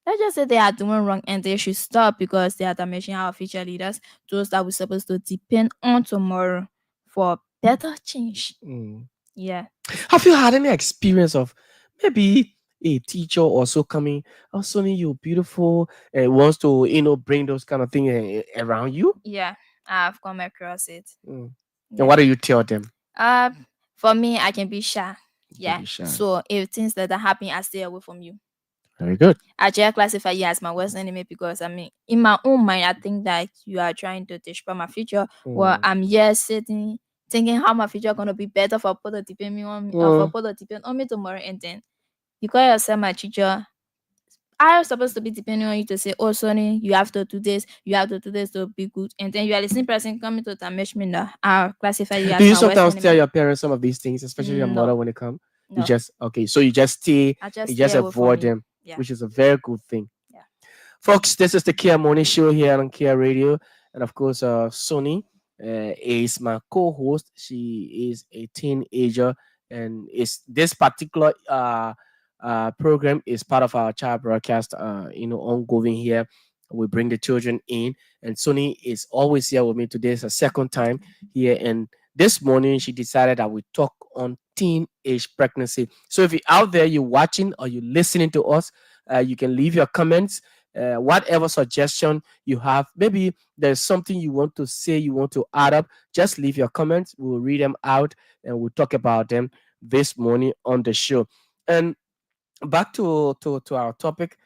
Let's just say they are doing wrong and they should stop because they are damaging our future leaders, those that we're supposed to depend on tomorrow for better change. Mm. Yeah. Have you had any experience of maybe a teacher also coming, oh, Sonny, you're beautiful, and wants to, bring those kind of things around you? Yeah. I've come across it. Mm. And Yeah. what do you tell them? Uh for me, I can be shy. You can Yeah. be shy. So if things that are happening, I stay away from you. Very good. I just classify you as my worst enemy because I mean, in my own mind, I think that you are trying to destroy my future. Well, Mm. I'm here sitting thinking how my future gonna be better for people to depend me on me, for Mm. people to depend on me tomorrow, and then you call yourself my teacher. I'm supposed to be depending on you to say, "Oh, Sonny, you have to do this. You have to do this to be good," and then you are the same person coming to damage me. Now, I'll classify you Do as you my worst sometimes tell enemy. your parents some of these things, especially your mother, No, when they come? You no, just okay, so you just stay, I just you stay just away from avoid you. them, Yeah, which is a very good thing. yeah. Folks, this is the Kia Morning Show here on Kia Radio. And of course, Sony is my co host. She is a teenager, and is this particular program is part of our child broadcast, ongoing here. We bring the children in, and Sony is always here with me today. It's a second time here, and this morning she decided that we talk on teenage pregnancy. So if you're out there, you're watching or you're listening to us, you can leave your comments, whatever suggestion you have. Maybe there's something you want to say, you want to add up, just leave your comments. We'll read them out and we'll talk about them this morning on the show. And back to our topic,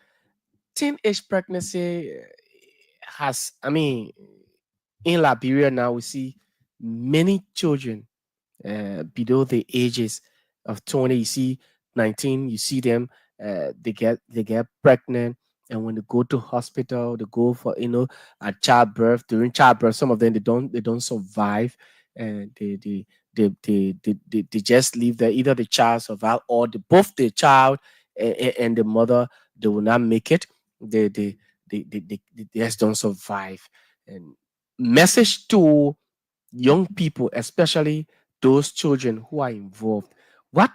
teenage pregnancy has, I mean, in Liberia now we see many children below the ages of 20. You see 19, you see them, they get pregnant, and when they go to hospital, they go for, a childbirth. During childbirth, some of them they don't survive, and they just leave there. Either the child survive, or both the child and the mother, they will not make it. They just don't survive. And message to young people, especially those children who are involved, what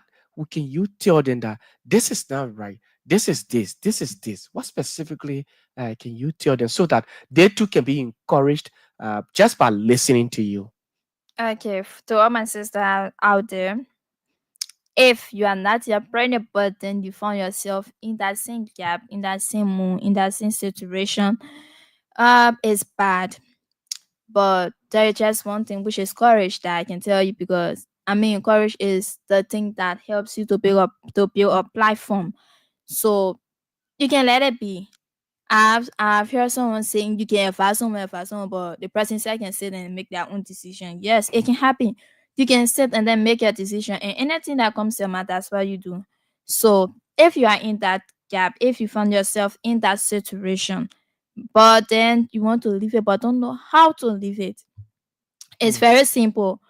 can you tell them that this is not right? This is this. What specifically can you tell them so that they too can be encouraged just by listening to you? Okay, to all my sisters out there, if you are not yet pregnant, but then you found yourself in that same gap, in that same mood, in that same situation, it's bad. But there is just one thing, which is courage, that I can tell you, because I mean, courage is the thing that helps you to build a platform. So you can let it be. I've heard someone saying you can advise someone, but the person said can sit and make their own decision. Yes, it can happen. You can sit and then make your decision, and anything that comes to your mind, that's what you do. So if you are in that gap, if you find yourself in that situation, but then you want to leave it but don't know how to leave it, it's Mm. very simple.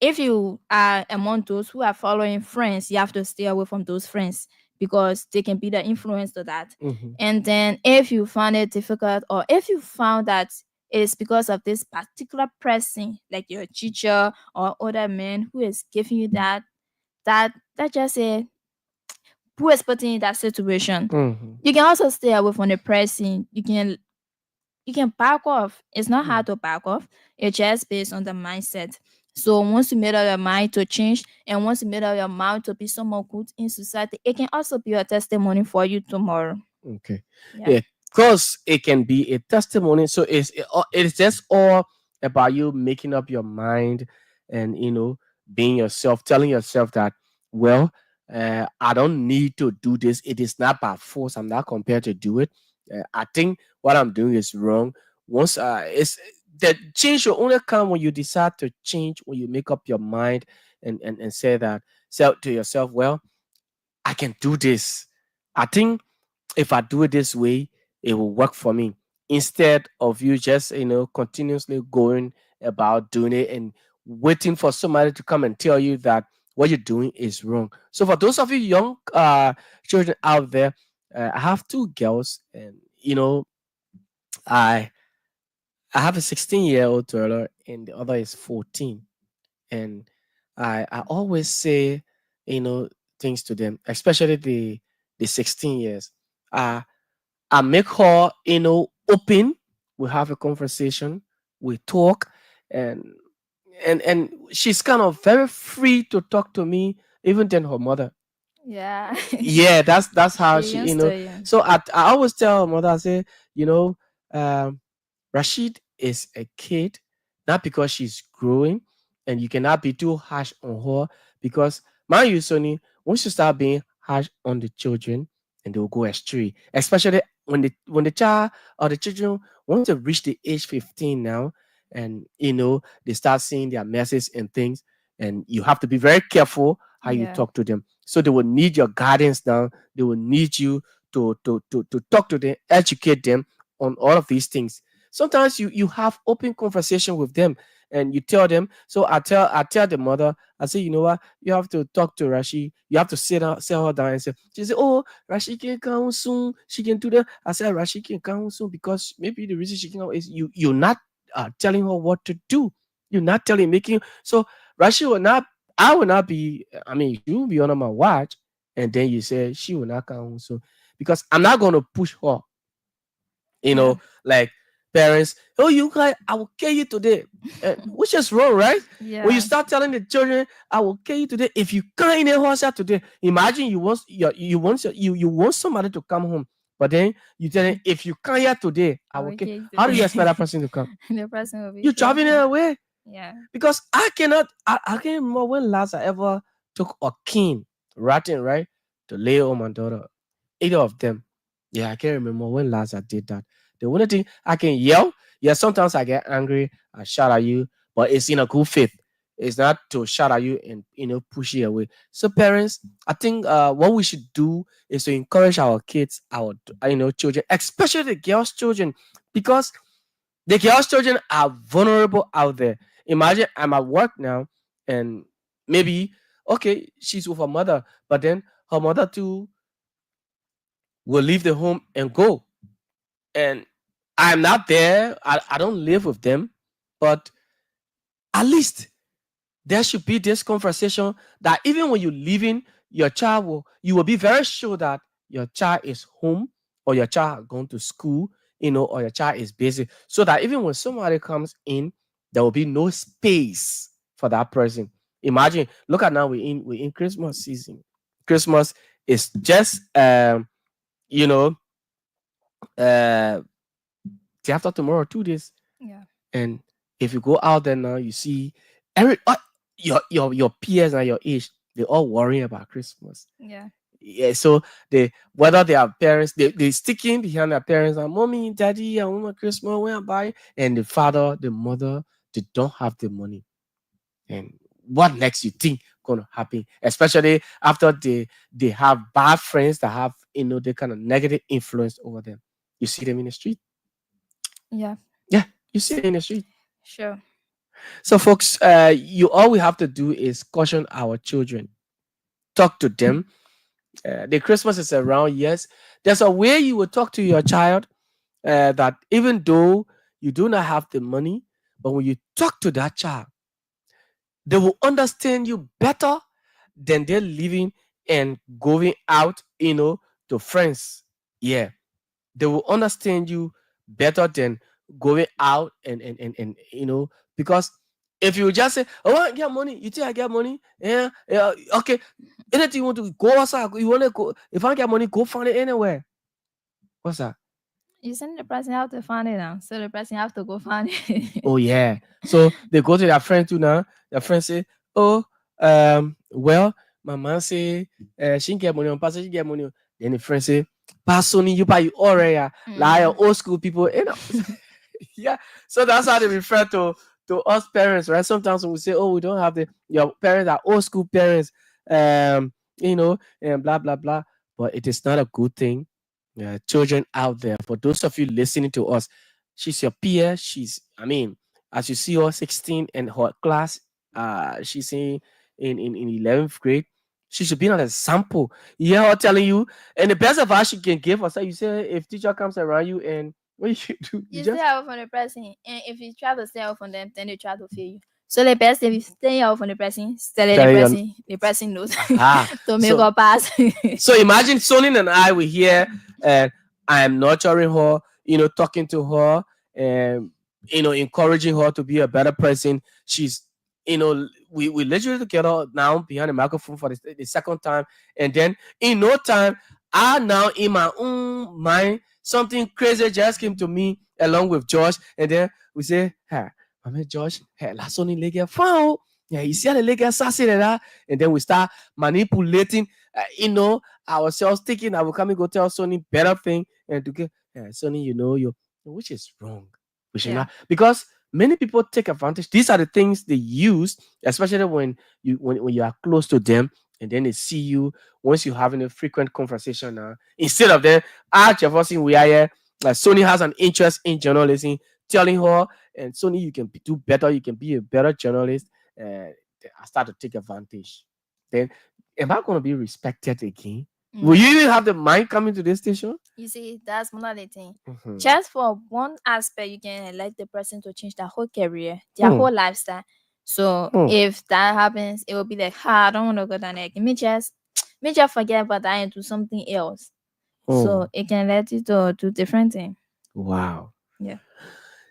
If you are among those who are following friends, you have to stay away from those friends because they can be the influence to that. Mhm. And then if you find it difficult, or if you found that it's because of this particular person, like your teacher or other man who is giving you that just say, who is putting you in that situation, Mhm. you can also stay away from the person. You can back off. It's not Mm. hard to back off. It's just based on the mindset. So once you made up your mind to change, and once you made up your mind to be someone good in society, it can also be a testimony for you tomorrow. Okay. Yeah. Yeah, because it can be a testimony. So it's just all about you making up your mind, and being yourself, telling yourself that, well, I don't need to do this. It is not by force. I'm not compelled to do it. I think what I'm doing is wrong. Once it's that change will only come when you decide to change, when you make up your mind, and say that, say to yourself, well, I can do this. I think if I do it this way, it will work for me. Instead of you just, continuously going about doing it and waiting for somebody to come and tell you that what you're doing is wrong. So for those of you young children out there, I have two girls, and I I have a 16-year-old daughter, and the other is 14. And I always say, you know, things to them, especially the 16 years. Uh, I make her, open. We have a conversation. We talk, and and she's kind of very free to talk to me, even than her mother. Yeah. Yeah, that's how She she, used to you. So I always tell her mother, I say, you know, um, Rashid is a kid, not because she's growing, and you cannot be too harsh on her because, mind you, Sonny, once you start being harsh on the children, and they'll go astray, especially when the child or the children, once they reach the age 15 now, and they start seeing their messes and things, and you have to be very careful how you Yeah. talk to them. So they will need your guidance now. They will need you to talk to them, educate them on all of these things. Sometimes you have open conversation with them, and you tell them. So I tell the mother, I say, you know what, you have to talk to Rashi. You have to sit her down and say. She say, oh, Rashi can come soon. She can do that. I said Rashi can come soon because maybe the reason she can come is you're not telling her what to do. You're not telling making so Rashi will not. I will not be. I mean, she will be under my watch, and then you say she will not come home soon because I'm not going to push her, Yeah. like parents, oh, you guys, I will kill you today. Which is wrong, right? When you Yeah. start telling the children, I will kill you today, if you can't in a horse today, imagine you want somebody to come home, but then you tell them, if you can't here today, I will kill. Okay. How do you expect that person to come? The person will be You're driving it careful. away. Yeah. Because I can't remember when last I ever took a king ratting, right, to lay on my daughter. Either of them. Yeah, I can't remember when last I did that. The only thing I can yell, yeah, sometimes I get angry, I shout at you, but it's in a good faith. It's not to shout at you and push you away. So parents, I think what we should do is to encourage our kids, our children, especially the girls' children, because the girls' children are vulnerable out there. Imagine I'm at work now, and maybe okay, she's with her mother, but then her mother too will leave the home and go. And I'm not there. I don't live with them, but at least there should be this conversation that even when you're leaving, you will be very sure that your child is home, or your child going to school, or your child is busy, so that even when somebody comes in, there will be no space for that person. Imagine, look at now, we're in Christmas season. Christmas is just you know uh day after tomorrow, 2 days. Yeah. And if you go out there now, you see every your peers and your age, they all worrying about Christmas. Yeah. Yeah, so they, whether they are parents, they sticking behind their parents and mommy, daddy, I want my Christmas, when I buy, and the father, the mother, they don't have the money. And what next you think gonna happen? Especially after they have bad friends that have the kind of negative influence over them. You see them in the street. Yeah. Yeah, you see them in the street. Sure. So, folks, you all we have to do is caution our children, talk to them. The Christmas is around. Yes, there's a way you will talk to your child that even though you do not have the money, but when you talk to that child, they will understand you better than they're living and going out, to friends. Yeah, they will understand you better than going out and because if you just say, oh, I get money, you think I get money? Yeah, yeah, okay. Anything you want to go outside, you want to go, if I get money, go find it anywhere. What's that? You send the person have to find it now. So the person have to go find it. Oh yeah. So they go to their friend too now. Their friend say, oh, well, my mom say she get money on pass, she get money. Then the friend say, pass on you buy you already, like old school people, yeah. So that's how they refer to us parents, right? Sometimes when we say, oh, we don't have your parents are old school parents, and blah blah blah. But it is not a good thing. Children out there, for those of you listening to us, she's your peer. I mean, as you see her 16 and her class, she's in 11th grade. She should be an example. You hear her telling you, and the best advice she can give us, you say, if teacher comes around you and What you do? You You just stay away from the person, and if you try to stay away from them, then they try to fear you. So the best if you stay away from the person, tell Tell you. the person knows Aha. to make So her pass. so imagine Sonin and I were here, and I'm nurturing her, talking to her, and encouraging her to be a better person. She's, we literally together now behind the microphone for the second time, and then in no time, I now in my own mind something crazy just came to me along with Josh, and then we say, "Hey, I mean Josh, hey, last Sonin leg found." Yeah, you see how the leg sassy that, and then we start manipulating, ourselves, thinking I will come and go tell Sony better thing and to get, yeah, Sony, you, which is wrong. We should Yeah. not, because many people take advantage. These are the things they use, especially when you are close to them, and then they see you once you're having a frequent conversation now. Instead of them, Jefferson, we are here. Sony has an interest in journalism, telling her, and Sony, you can do better, you can be a better journalist. I start to take advantage. Then, am I going to be respected again? Will you even have the mind coming to this station? You see, that's one of the thing. Mhm. Just for one aspect, you can let the person to change their whole career, their whole lifestyle. So if that happens, it will be like, I don't want to go down there. Me just forget about that and do something else. So it can let you to do different thing. Wow. Yeah.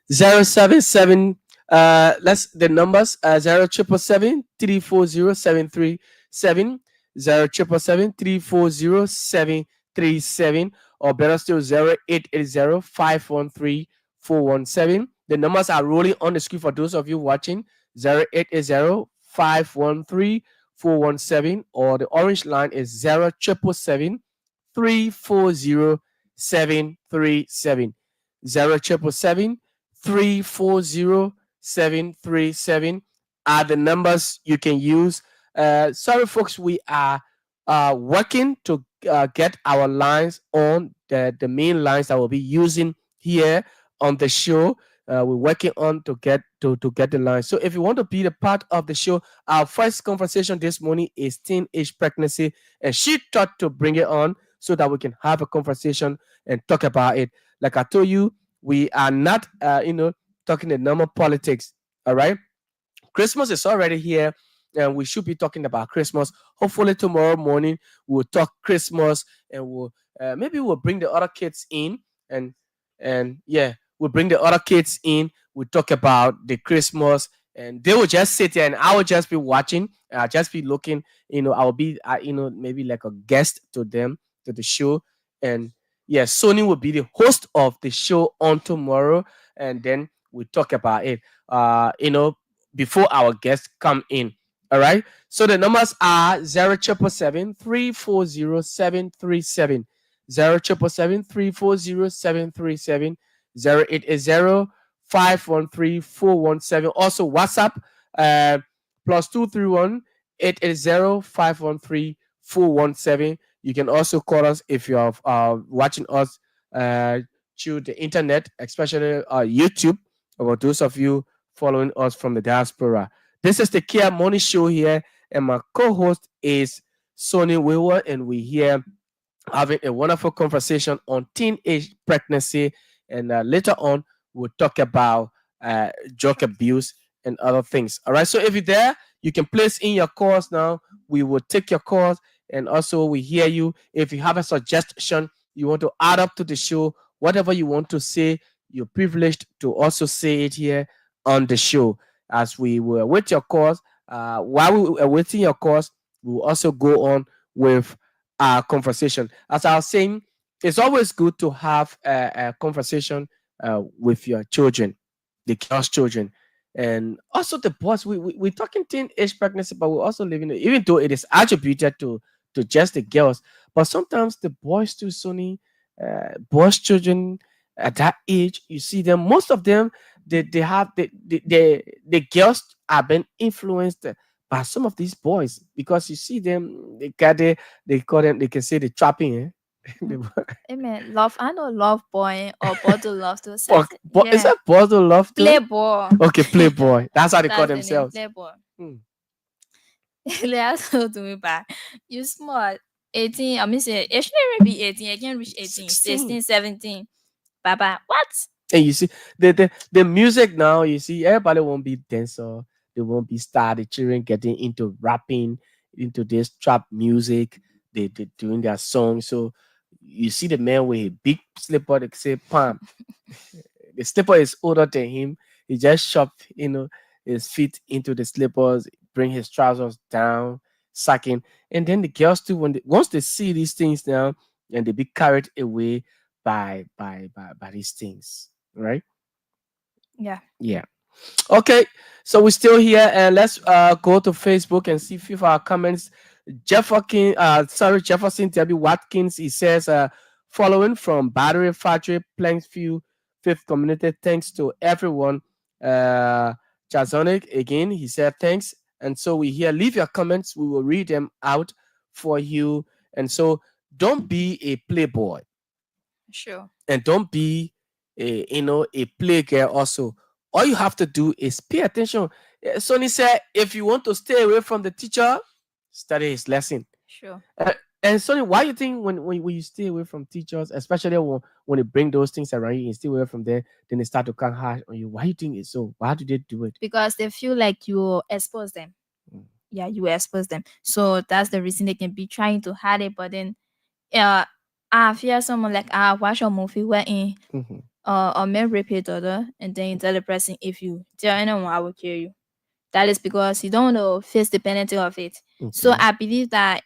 077 let's the numbers 0777 340 737 0777 340 737, or better still 0880 513 417. The numbers are rolling on the screen for those of you watching. 0880 513 417, or the orange line is 0777 340 737. 0777 340 737 are the numbers you can use. Sorry, folks, we are working to get our lines on the main lines that we'll be using here on the show. We're working on to get the line. So if you want to be the part of the show, our first conversation this morning is teenage pregnancy, and she thought to bring it on so that we can have a conversation and talk about it. Like I told you, we are not, talking the normal politics. All right. Christmas is already here, and we should be talking about Christmas. Hopefully, tomorrow morning we'll talk Christmas, and maybe we'll bring the other kids in, and yeah, we'll bring the other kids in. We'll talk about the Christmas, and they will just sit there, and I will just be watching. I'll just be looking. I'll be, maybe like a guest to them, to the show, and yeah, Sony will be the host of the show on tomorrow, and then we talk about it. Before our guests come in. All right. So the numbers are 0777 340 737, 0777 340 737, 0880 513 417. Also WhatsApp, plus 231 880 513 417. You can also call us if you are watching us through the internet, especially YouTube. For those of you following us from the diaspora. This is the Kear Money Show here, and my co-host is Sonny Wayward, and we're here having a wonderful conversation on teenage pregnancy, and later on we'll talk about drug abuse and other things. All right, so if you're there, you can place in your calls now. We will take your calls, and also we hear you. If you have a suggestion you want to add up to the show, whatever you want to say, you're privileged to also say it here on the show. As we were with your calls, while we were waiting your calls, we will also go on with our conversation. As I was saying, it's always good to have a conversation with your children, the girls' children, and also the boys. We're talking teenage pregnancy, but we're also living it, even though it is attributed to just the girls. But sometimes the boys too, Sonny, boys' children at that age, you see them, most of them, they have the girls are being influenced by some of these boys, because you see them, they call them, they can say the trapping, eh? Amen. Love, I know love boy or bottle love to Is yeah. that bottle love too? Playboy. Okay, playboy. That's how they call That's the name, themselves. Playboy. Hmm. They also do me back. You smart. 18, I mean, say, it shouldn't even be 18. I can reach 18, 16, 17. Baba, what? And you see the music now, you see, everybody won't be dancer, they won't be star, the children getting into rapping, into this trap music, they doing their songs. So you see the man with a big slipper, they say palm. The slipper is older than him. He just shoved, his feet into the slippers, bring his trousers down, sucking. And then the girls too, once they see these things now, and they be carried away by these things, right? Yeah. Yeah. Okay, so we're still here, and let's go to Facebook and see a few of our comments. Jefferson W. Watkins, he says, following from Battery Factory, Plainview, Fifth Community, thanks to everyone. Chazonic, again, he said thanks. And so we here, leave your comments, we will read them out for you. And so don't be a playboy Sure. and don't be a play girl also. All you have to do is pay attention. Sonny said, if you want to stay away from the teacher, study his lesson. Sure. And Sonny, why you think when you stay away from teachers, especially when they bring those things around you and stay away from there, then they start to come harsh on you? Why you think it's so? Why do they do it? Because they feel like you expose them. Yeah, you expose them. So that's the reason they can be trying to hide it. But then I fear someone like watch a movie wherein a man rape his daughter and then you tell the person, if you tell anyone, I will kill you. That is because you don't want to face the penalty of it. So I believe that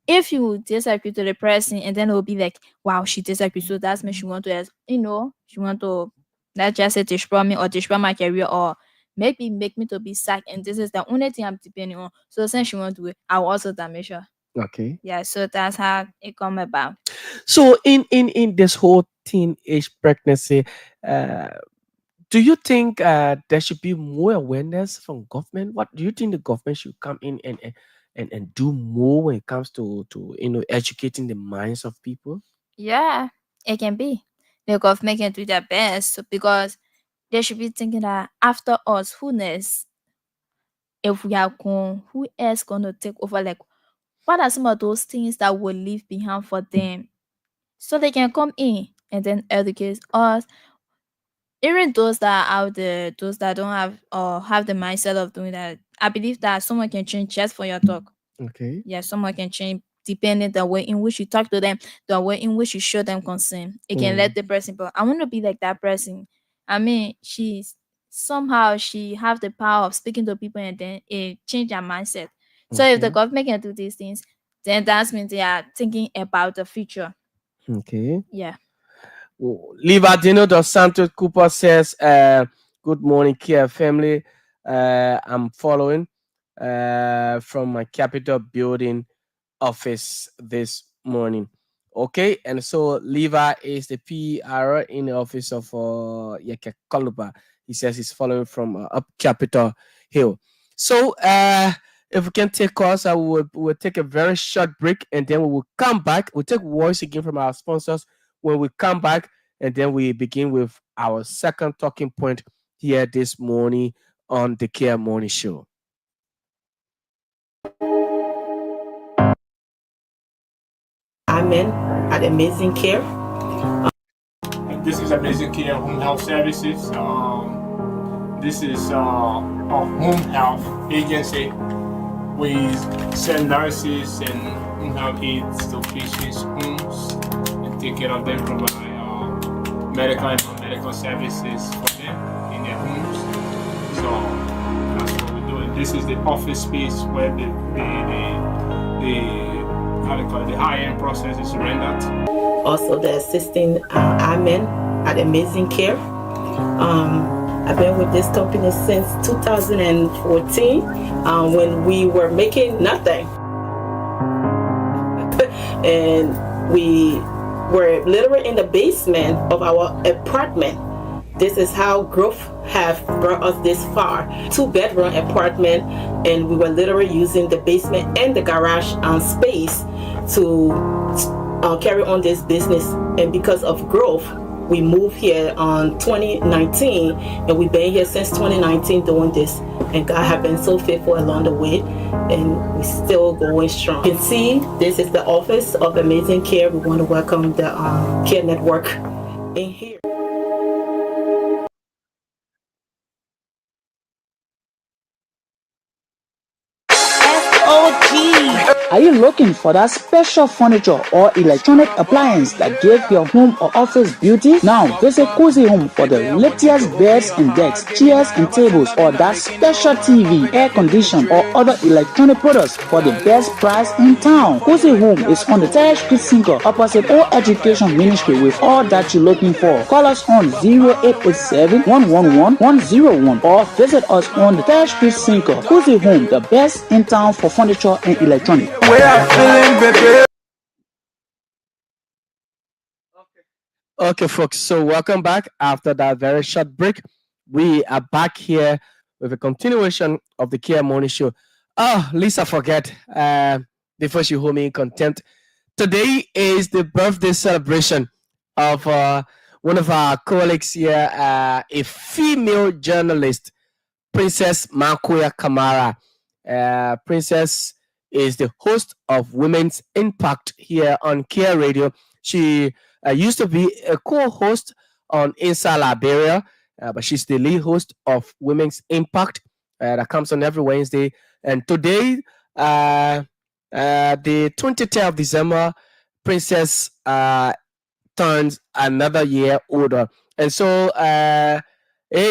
if you disagree to the person and then it will be like, wow, she disagrees, so that's means she want to, she want to, let's just say, destroy me or destroy my career or maybe make me to be sacked, and this is the only thing I'm depending on. So since she want to do it, I will also damage her. Okay. Yeah, so that's how it come about. So in this whole teenage pregnancy, do you think there should be more awareness from government? What do you think the government should come in and do more when it comes to educating the minds of people? Yeah, it can be. The government can do their best because they should be thinking that after us, who next? If we are gone, who else gonna take over? Like, what are some of those things that will leave behind for them? So they can come in and then educate us. Even those that are out there, those that don't have or have the mindset of doing that, I believe that someone can change just for your talk. Okay. Yeah, someone can change depending the way in which you talk to them, the way in which you show them concern. It can let the person, but I want to be like that person. I mean, she have the power of speaking to people and then it change their mindset. So if the government can do these things, then that means they are thinking about the future. Okay. Yeah. Livardino dos Santos Cooper says, good morning, Kear family. I'm following from my Capitol building office this morning. Okay, and so Levi is the PR in the office of Yeke Koluba. He says he's following from up Capitol Hill. So if we can take calls, we'll take a very short break and then we will come back. We'll take voice again from our sponsors when we come back, and then we begin with our second talking point here this morning on the Kear Morning Show. Amen at Amazing Kear. This is Amazing Kear Home Health Services. This is a home health agency. We send nurses and home health aides to patients' homes and take care of them, provide medical and non-medical services for them in their homes. So that's what we're doing. This is the office space where the high-end process is rendered. Also, the assisting Amen at Amazing Kear. I've been with this company since 2014 when we were making nothing. And we were literally in the basement of our apartment. This is how growth have brought us this far. 2-bedroom apartment, and we were literally using the basement and the garage space to carry on this business. And because of growth, we moved here on 2019, and we've been here since 2019 doing this. And God has been so faithful along the way, and we're still going strong. You can see this is the office of Amazing Kear. We want to welcome the Kear Network in here. Are you looking for that special furniture or electronic appliance that give your home or office beauty? Now visit Cozy Home for the latest beds and decks, chairs and tables, or that special TV, air condition, or other electronic products for the best price in town. Cozy Home is on the 3rd Street Sinker opposite All Education Ministry with all that you're looking for. Call us on 0887 111 101 or visit us on the 3rd Street Sinker. Cozy Home, the best in town for furniture and electronics. Okay, folks. So welcome back after that very short break. We are back here with a continuation of the Kear Morning Show. Oh, Lisa, forget before she hold me in contempt. Today is the birthday celebration of one of our colleagues here, a female journalist, Princess Makoya Kamara. Princess is the host of Women's Impact here on Kear Radio. She used to be a co-host on Inside Liberia, but she's the lead host of Women's Impact that comes on every Wednesday. And today, the 23rd of December, Princess turns another year older. And so, hey,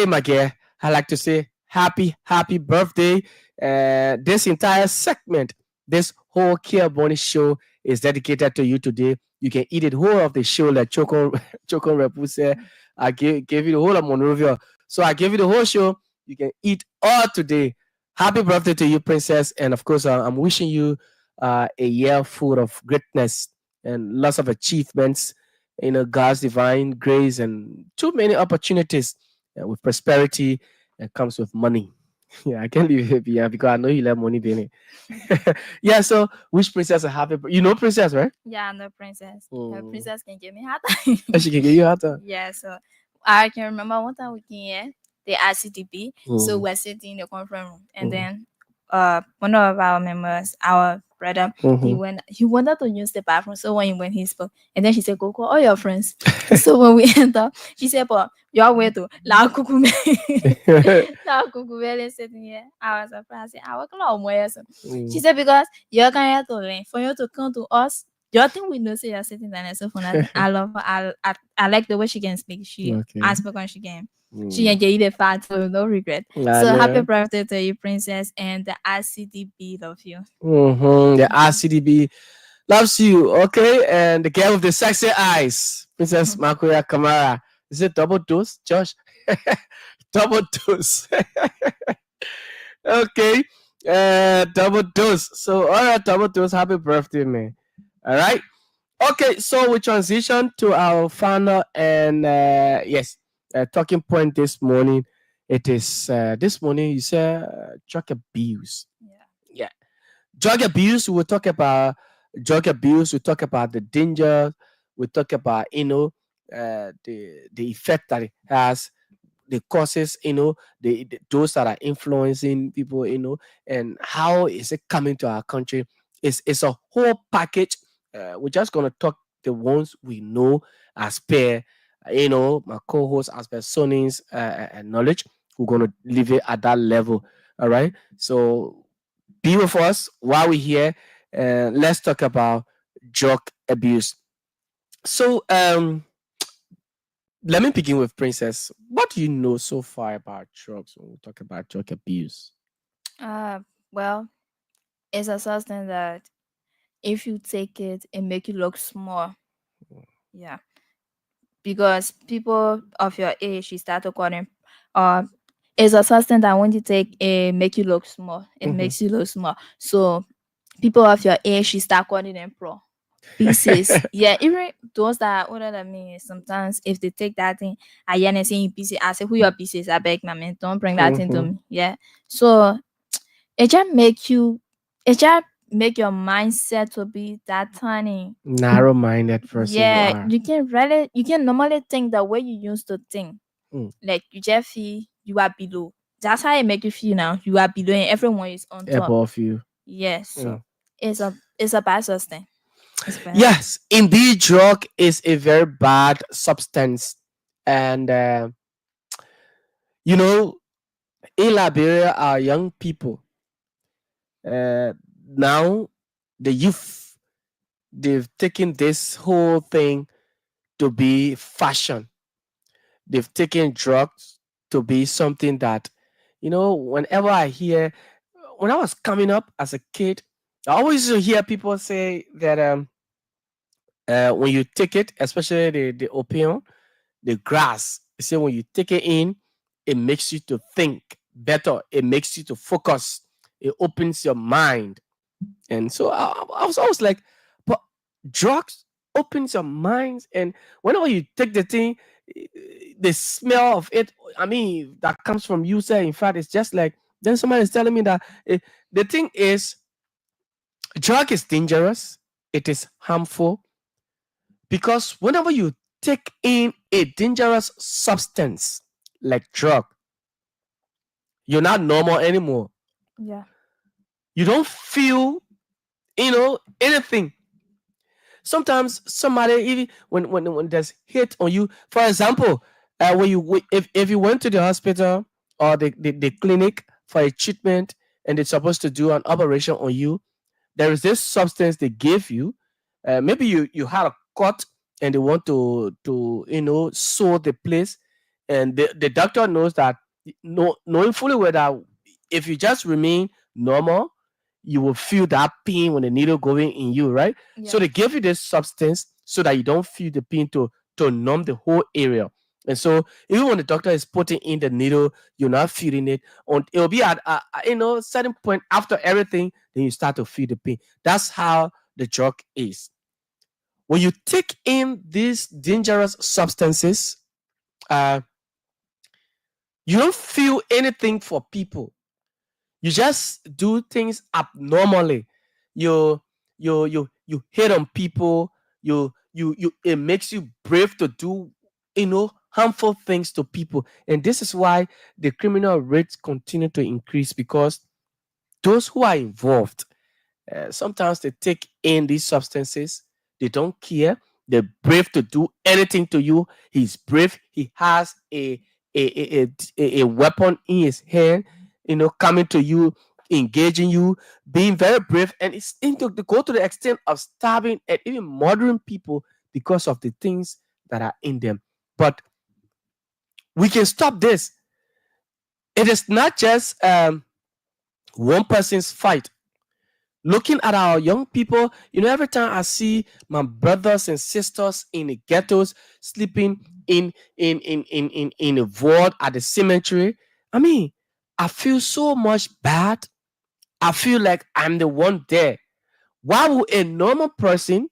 my girl, I like to say happy birthday. This entire segment, this whole Kia Bonnie show is dedicated to you today. You can eat it whole of the show like Choco Repu said. I gave you the whole of Monrovia. So I gave you the whole show. You can eat all today. Happy birthday to you, Princess. And of course, I'm wishing you a year full of greatness and lots of achievements, God's divine grace and too many opportunities with prosperity that comes with money. Yeah, I can't leave it here because I know you love money, Benny. Yeah, so which princess a happy? You know princess, right? Yeah, I'm the princess. The Mm. princess can give me hot. Oh, she can give you a hot. Yeah, so I can remember one time we came here, the RCDP. So Mm. we're sitting in the conference room, and Mm. then one of our members, our brother, Mhm. he wanted to use the bathroom. So when he went, he spoke, and then she said, "Go call all your friends." So when we enter, she said, "But your way to la kukume, la kukume sitting here." I was surprised. I said, "I work a lot more." So she Mm. said, "Because you're going to learn for you to come to us." Do you think we know say you're sitting down and so for nothing? I love her. I like the way she can speak. She Okay. I spoke when she can. She Mm. can get you the fat, so no regret. I So happy know. birthday to you, princess, and the RCDB love you. The RCDB loves you, okay? And the girl with the sexy eyes, Princess Makoya Kamara. Is it double dose, Josh? Double dose. Okay. Double dose. So, all right, double dose. Happy birthday, man. All right. Okay, so we transition to our final and yes, talking point this morning. It is this morning. You said drug abuse. Yeah, drug abuse. We will talk about drug abuse. We talk about the danger. We talk about the effect that it has, the causes, those that are influencing people, and how is it coming to our country. It's a whole package. We're just gonna talk the ones we know as per, my co-host as per Sonny's knowledge. We're gonna leave it at that level. All right. So be with us while we're here. Let's talk about drug abuse. So let me begin with Princess. What do you know so far about drugs when we talk about drug abuse? Well, it's a substance that if you take it, it make you look small. Yeah, because people of your age, you start according, it's a substance that when you take, it make you look small. It makes you look small. So people of your age, you start calling them pro pieces. Yeah, even those that are older than me, sometimes if they take that thing, I hear them saying pieces. I say, "Who your pieces? I beg, my man, don't bring that thing to me." Yeah. So it just make you, it just make your mindset to be that tiny. Narrow-minded person you Yeah, are. you can normally think the way you used to think. Mm. Like you just feel you are below. That's how it make you feel now. You are below and everyone is on top. Above you. Yes. Yeah. So it's a bad substance. It's bad. Yes, indeed, drug is a very bad substance, and you know, in Liberia, our young people now The youth, they've taken this whole thing to be fashion. They've taken drugs to be something that, whenever I hear, when I was coming up as a kid, I always used to hear people say that when you take it, especially the opium, the grass, they say when you take it in, it makes you to think better. It makes you to focus. It opens your mind. And so I was always like, but drugs opens your minds. And whenever you take the thing, the smell of it, I mean, that comes from you, sir. In fact, it's just like, then somebody is telling me that the thing is, drug is dangerous. It is harmful because whenever you take in a dangerous substance like drug, you're not normal anymore. Yeah. You don't feel, anything. Sometimes somebody, even when there's hit on you, for example, if you went to the hospital or the clinic for a treatment and they're supposed to do an operation on you, there is this substance they give you. Maybe you had a cut and they want to sew the place, and the doctor knows that, knowing fully well that if you just remain normal, you will feel that pain when the needle going in you, right? So Yeah. they give you this substance so that you don't feel the pain to numb the whole area. And so even when the doctor is putting in the needle, you're not feeling it. It'll be at certain point after everything, then you start to feel the pain. That's how the drug is. When you take in these dangerous substances, uh, you don't feel anything for people. You just do things abnormally. You hit on people. You it makes you brave to do harmful things to people. And this is why the criminal rates continue to increase, because those who are involved, sometimes they take in these substances. They don't care. They're brave to do anything to you. He's brave. He has a weapon in his hand, coming to you, engaging you, being very brave, and it's into to go to the extent of stabbing and even murdering people because of the things that are in them. But we can stop this. It is not just one person's fight. Looking at our young people, every time I see my brothers and sisters in the ghettos sleeping in a vault at the cemetery, I mean, I feel so much bad. I feel like I'm the one there. Why would a normal person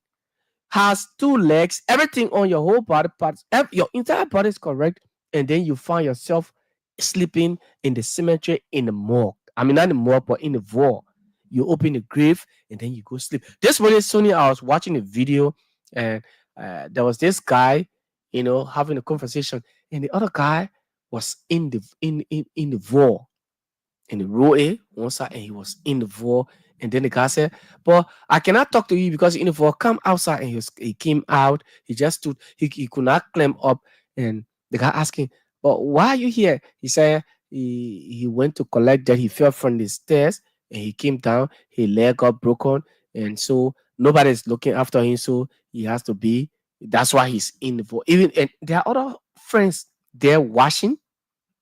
has two legs, everything on your whole body parts, your entire body is correct, and then you find yourself sleeping in the cemetery in the morgue? I mean, not in the morgue, but in the vault. You open the grave and then you go sleep. This morning, Sony, I was watching a video, and there was this guy, having a conversation, and the other guy was in the vault, in the row A one side, and he was in the vault. And then the guy said, "But I cannot talk to you because in the vault, come outside." And he came out. He just stood. He could not climb up. And the guy asking, "But why are you here?" He said he went to collect that. He fell from the stairs and he came down. His leg got broken, and so nobody's looking after him. So he has to be. That's why he's in the vault. Even and there are other friends there washing.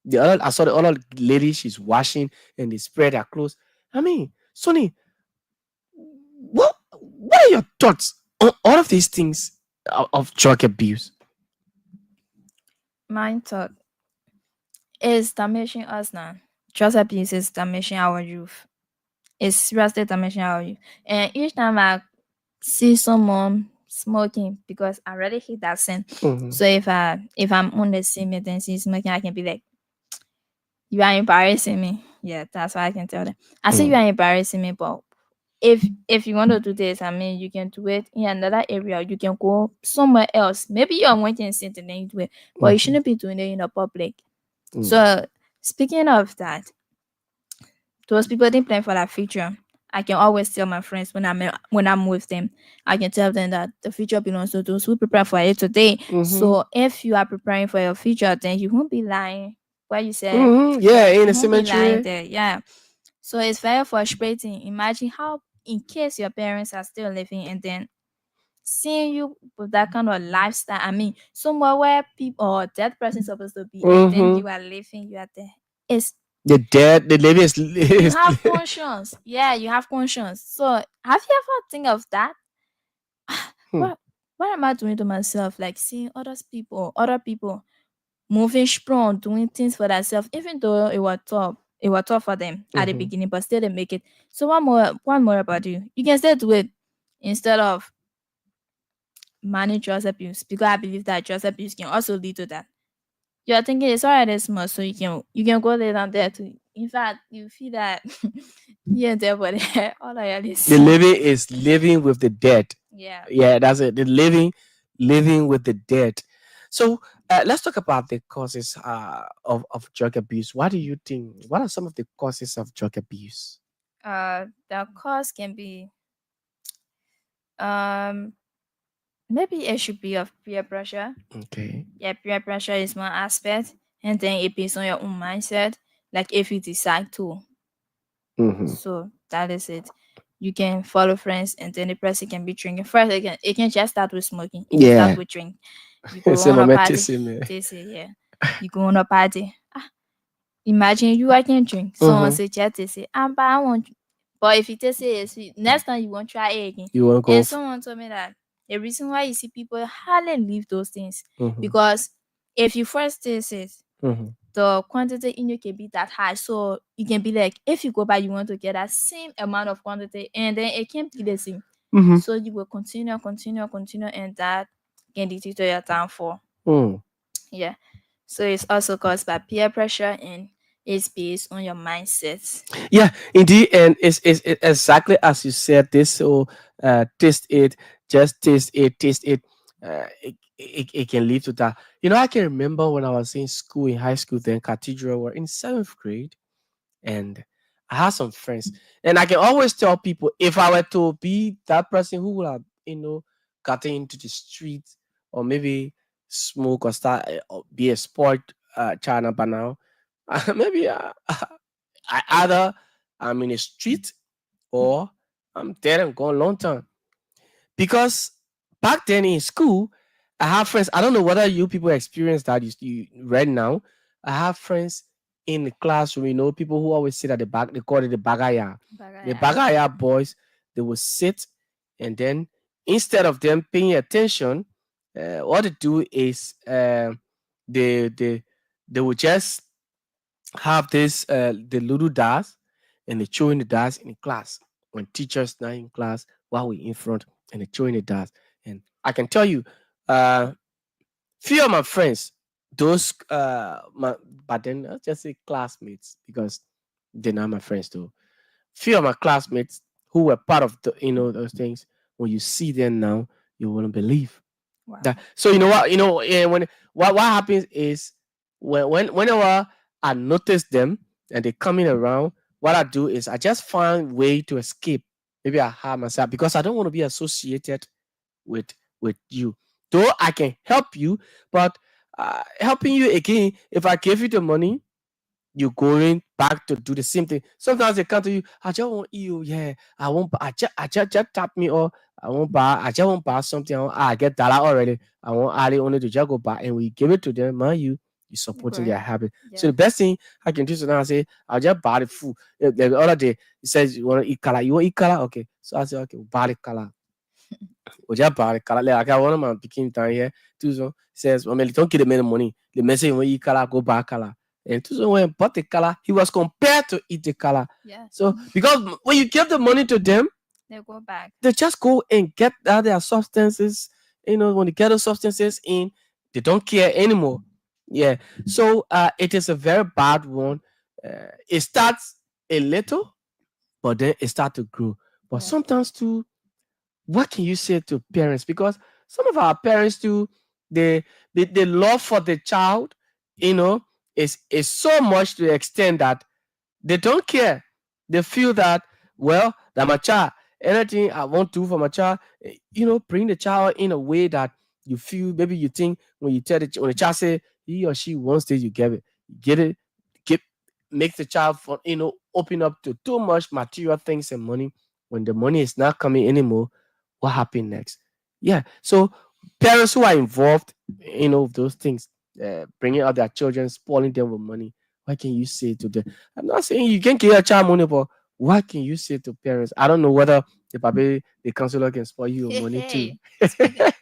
I saw the other lady, she's washing and they spread her clothes. I mean, Sonny, what are your thoughts on all of these things of drug abuse? My thought is damaging us now. Drug abuse is damaging our youth. It's seriously damaging our youth. And each time I see someone smoking, because I already hate that scent. Mhm. So if I'm on the scene and then see smoking, I can be like, "You are embarrassing me." Yeah, that's what I can tell them. I say you are embarrassing me, but if you want to do this, I mean, you can do it in another area. You can go somewhere else. Maybe you're wanting to sit and then you do it, but you shouldn't be doing it in the public. So speaking of that, those people didn't plan for that future. I can always tell my friends when I'm with them, I can tell them that the future belongs to those who prepare for it today. So if you are preparing for your future, then you won't be lying. What you said, Yeah, in you the won't be lying cemetery. there. Yeah. So it's very frustrating. Imagine how in case your parents are still living, and then seeing you with that kind of lifestyle, I mean, somewhere where people or that person supposed to be, and then you are living, you are there. It's The dead, the living is, you have conscience. Yeah, you have conscience. So have you ever think of that? Hmm. What am I doing to myself? Like seeing other people moving strong, doing things for themselves, even though it was tough for them at the Mhm. beginning, but still they make it. So one more about you. You can still do it instead of manage drug abuse, because I believe that drug abuse can also lead to that. You're thinking it's already small, so you can go there down there too. In fact, you feel that yeah, there, but all I really The see. living is living with the dead. Yeah. Yeah, that's it. The living with the dead. So let's talk about the causes of drug abuse. What do you think? What are some of the causes of drug abuse? The cause can be um maybe it should be of peer pressure. Okay. Yeah, peer pressure is one aspect, and then it based on your own mindset. Like if you decide to, Mm-hmm. so that is it. You can follow friends, and then the person can be drinking. First, it can just start with smoking. It can start Yeah. with drink. You go Same on a party. romanticism. They say, yeah. You go on a party. Imagine you I can drink. Someone Mm-hmm. say chat, they say, but I want. But if you just say it's sweet, next time you won't try it again. You want to go? And someone told me that the reason why you see people hardly leave those things, Mm-hmm. because if you first taste it, Mm-hmm. the quantity in you can be that high. So you can be like, if you go back, you want to get that same amount of quantity, and then it can't be the same. Mm-hmm. So you will continue, and that can lead you to your downfall. Mm. Yeah. So it's also caused by peer pressure, and it's based on your mindset. Yeah, indeed, and it's exactly as you said. This so taste it, just taste it. It can lead to that. You know, I can remember when I was in school, in high school, then cathedral, were in seventh grade, and I had some friends, and I can always tell people if I were to be that person who would have, gotten into the street or maybe smoke or start or be a sport China by now, maybe I either I'm in the street or I'm dead and gone long time. Because back then in school, I have friends. I don't know whether you people experience that you right now. I have friends in the classroom, people who always sit at the back. They call it the bagaya. The Bagaya. bagaya boys, they will sit, and then instead of them paying attention, what they do is they they will just have this the little dance, and they showing the dance in class when teachers not in class while we in front, and they showing the dance. And I can tell you, uh few of my friends, those but then I'll just say classmates because they're not my friends too. Few of my classmates who were part of those things, when you see them now, you wouldn't believe Wow. that. So you know what, when what happens is whenever I notice them and they coming around, what I do is I just find way to escape. Maybe I hide myself because I don't want to be associated with you. Though I can help you, but helping you again, if I give you the money, you're going back to do the same thing. Sometimes they come to you, I just want you, yeah. I won't buy, just tap me, or I won't buy, I just won't buy something. I get that already. I want Ali only to just go buy, and we give it to them, man. You supporting their Great. habit. So the Yeah. best thing I can do is now I say, I'll just buy the food. The other day, he says, you want to eat color? You want to eat color? Okay. So I say, okay, we'll buy the color. We'll just buy the color. Like, I got one of my picking down here. Tuzo says, well, man, don't give the man money. The message when you eat color, go buy color. And Tuzo when he bought the color, he was compared to eat the color. Yeah. So because when you give the money to them, They go back. they just go and get other substances. When they get those substances in, they don't care anymore. Yeah. So it is a very bad one. It starts a little, but then it starts to grow. But Yeah. sometimes too, what can you say to parents? Because some of our parents too, the love for the child, is so much to the extent that they don't care. They feel that, well, that my child, anything I want to do for my child, bring the child in a way that you feel, maybe you think when you tell when the child say he or she wants this, you give it. You get it, get make the child for open up to too much material things and money. when the money is not coming anymore, what happened next? Yeah. So parents who are involved, with those things, bringing out their children, spoiling them with money. What can you say to them? I'm not saying you can give your child money, but what can you say to parents? I don't know whether the counselor can spoil you with money too. Hey, speaking,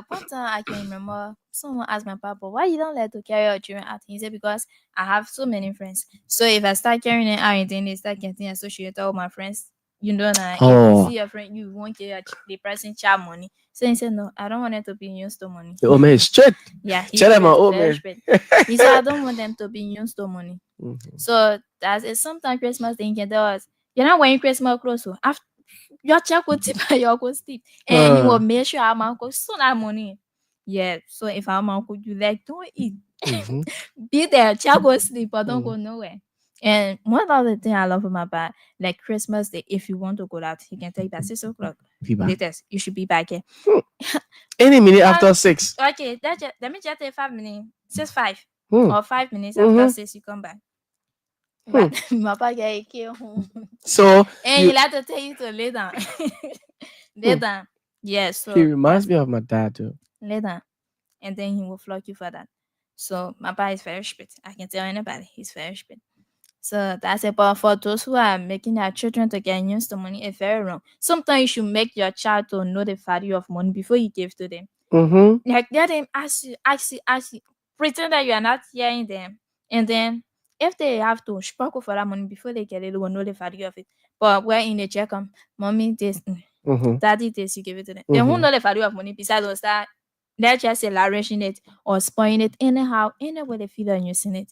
one time I can remember someone asked my papa, why you don't let to carry your children out? He said, because I have so many friends. So if I start carrying them out, and then they start getting associated with my friends, if you Oh, see your friend, you won't give the person child money. So he said, no, I don't want them to be used to money. the old man is strict. Yeah, Tell he them, was old very man. strict. He said, I don't want them to be used to money. Mhm. So that's it. Sometimes Christmas they can tell us, you're not wearing Christmas clothes. So after your check will tip and you go sleep. And he will Uh, make sure our uncle so that money. Yeah. So if our uncle you like, don't eat. mhm, Be there, child go sleep, but don't mhm. go nowhere. And one other thing I love about my like Christmas Day, if you want to go out, he can take that 6 o'clock. Viva. Latest, you should be back here. Hmm. Any minute Five, after 6. okay, let me just take 5 minutes. 6 5 Hmm. or 5 minutes after Mm-hmm. 6, you come back. Hmm. But my papa get a key home. So And you he like to tell you to lay down. Lay hmm. down. Yeah, He so reminds that's me of my dad too. lay down. And then he will flog you for that. So my papa is very strict. I can tell anybody he's very strict. So that's it. But for those who are making their children to get used to money, it's very wrong. Sometimes you should make your child to know the value of money before you give to them. Mm-hmm. Like let them ask you, pretend that you are not hearing them. And then if they have to sparkle for that money before they get it, they will know the value of it. But we're in the check mommy this, Mm-hmm. daddy this, you give it to them. They won't Mm-hmm. know the value of money besides us that they're just elaborating it or spoiling it anyhow, anywhere they feel they're using it.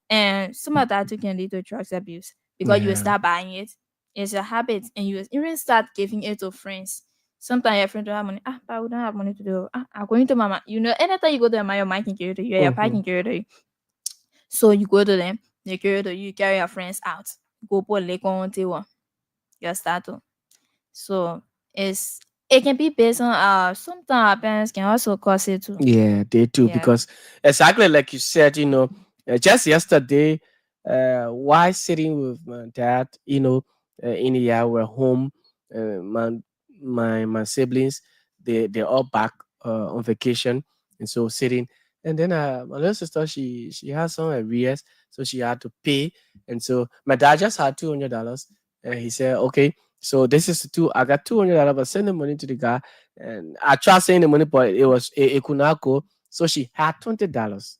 And some of that too can lead to drugs abuse because you will Yeah. start buying it. It's a habit and you will even start giving it to friends. Sometimes your friend don't have money. But we don't have money to do. I'm going to mama. Anytime you go to mama, your mind can carry to you, your parent Mm-hmm. can carry to you. So you go to them, they carry to you, carry your friends out. Go put lake on table. You start to. So it can be based on sometimes our parents can also cause it too. Yeah, they do Yeah. because exactly like you said, just yesterday, while sitting with my dad, in the year we're home, my siblings, they're all back on vacation, and so sitting, and then my little sister she has some arrears, so she had to pay, and so my dad just had $200, and he said, okay, so this is I got $200, but send the money to the guy, and I tried saying the money, but it could not go. So she had $20.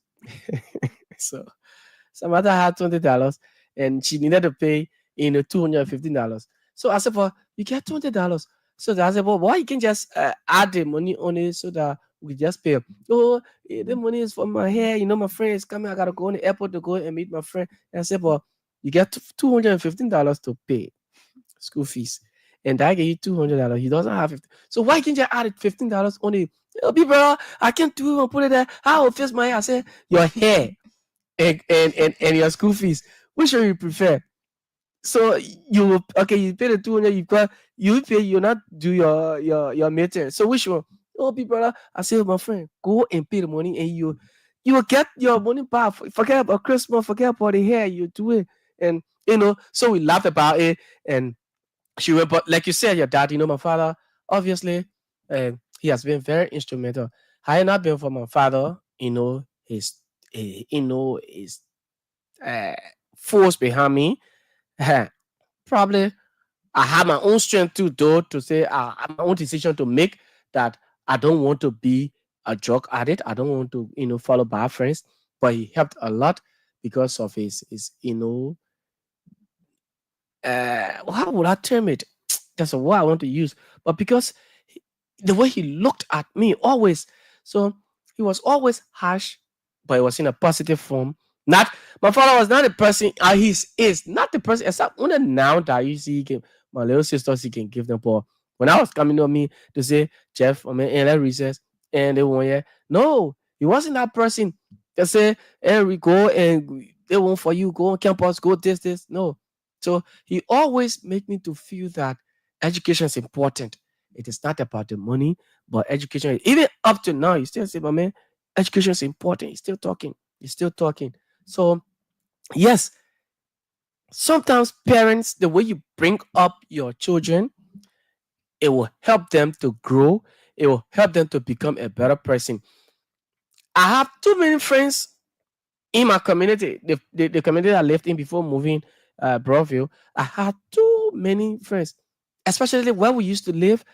so Samantha had $20 and she needed to pay $215. So I said, well, you get $20. So I said, well, why you can just add the money on it so that we just pay? Oh, the money is for my hair. My friend is coming. I gotta go on the airport to go and meet my friend. And I said, well, you get $215 to pay school fees, and I gave you $200. He doesn't have it. So why can't you add it $15 only? It'll be bro. I can't do it and put it there. How will face my hair? I said your hair and your school fees. Which one you prefer? So you pay the 200. You pay. You not do your meter. So which one? Oh, big brother. I said, my friend, go and pay the money, and you will get your money back. Forget about Christmas. Forget about the hair. You do it, and So we laughed about it, and she went, but like you said, your dad, my father, obviously, he has been very instrumental. Had it not been for my father, his uh, force behind me, probably I have my own strength too, though, to say I have my own decision to make that I don't want to be a drug addict. I don't want to, follow bad friends. But he helped a lot because of his how would I term it? That's a word I want to use. But because the way he looked at me always, so he was always harsh, but it was in a positive form. Not my father was not a person. He is not the person. Except only now that you see, my little sisters, he can give them. But when I was coming to me to say, Jeff, I mean, and let recess, and they won't, yeah, no, he wasn't that person. They say, hey, we go and they won't for you, go on campus, go this. No. So he always make me to feel that education is important. It is not about the money, but education. Even up to now, you still say, but man, education is important. He's still talking. He's still talking. So yes, Sometimes parents, the way you bring up your children, it will help them to grow. It will help them to become a better person. I have too many friends in my community, the community I lived in before moving Broadview. I had too many friends, especially where we used to live.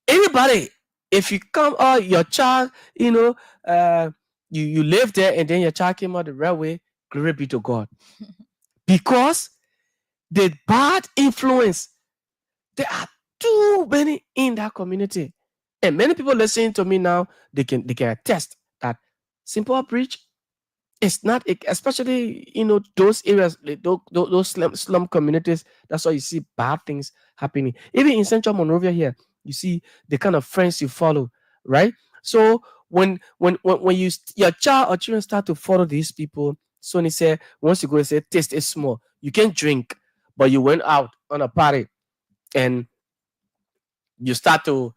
Anybody, if you come or your child, uh, you live there and then your child came out the railway, glory be to God. Because the bad influence, there are too many in that community. And many people listening to me now, they can attest that Simple Bridge it's not, especially those areas, like those slum communities. That's why you see bad things happening. Even in Central Monrovia here, you see the kind of friends you follow, right? So when your child or children start to follow these people, Sonny said once you go and say taste is small, you can drink, but you went out on a party and you start to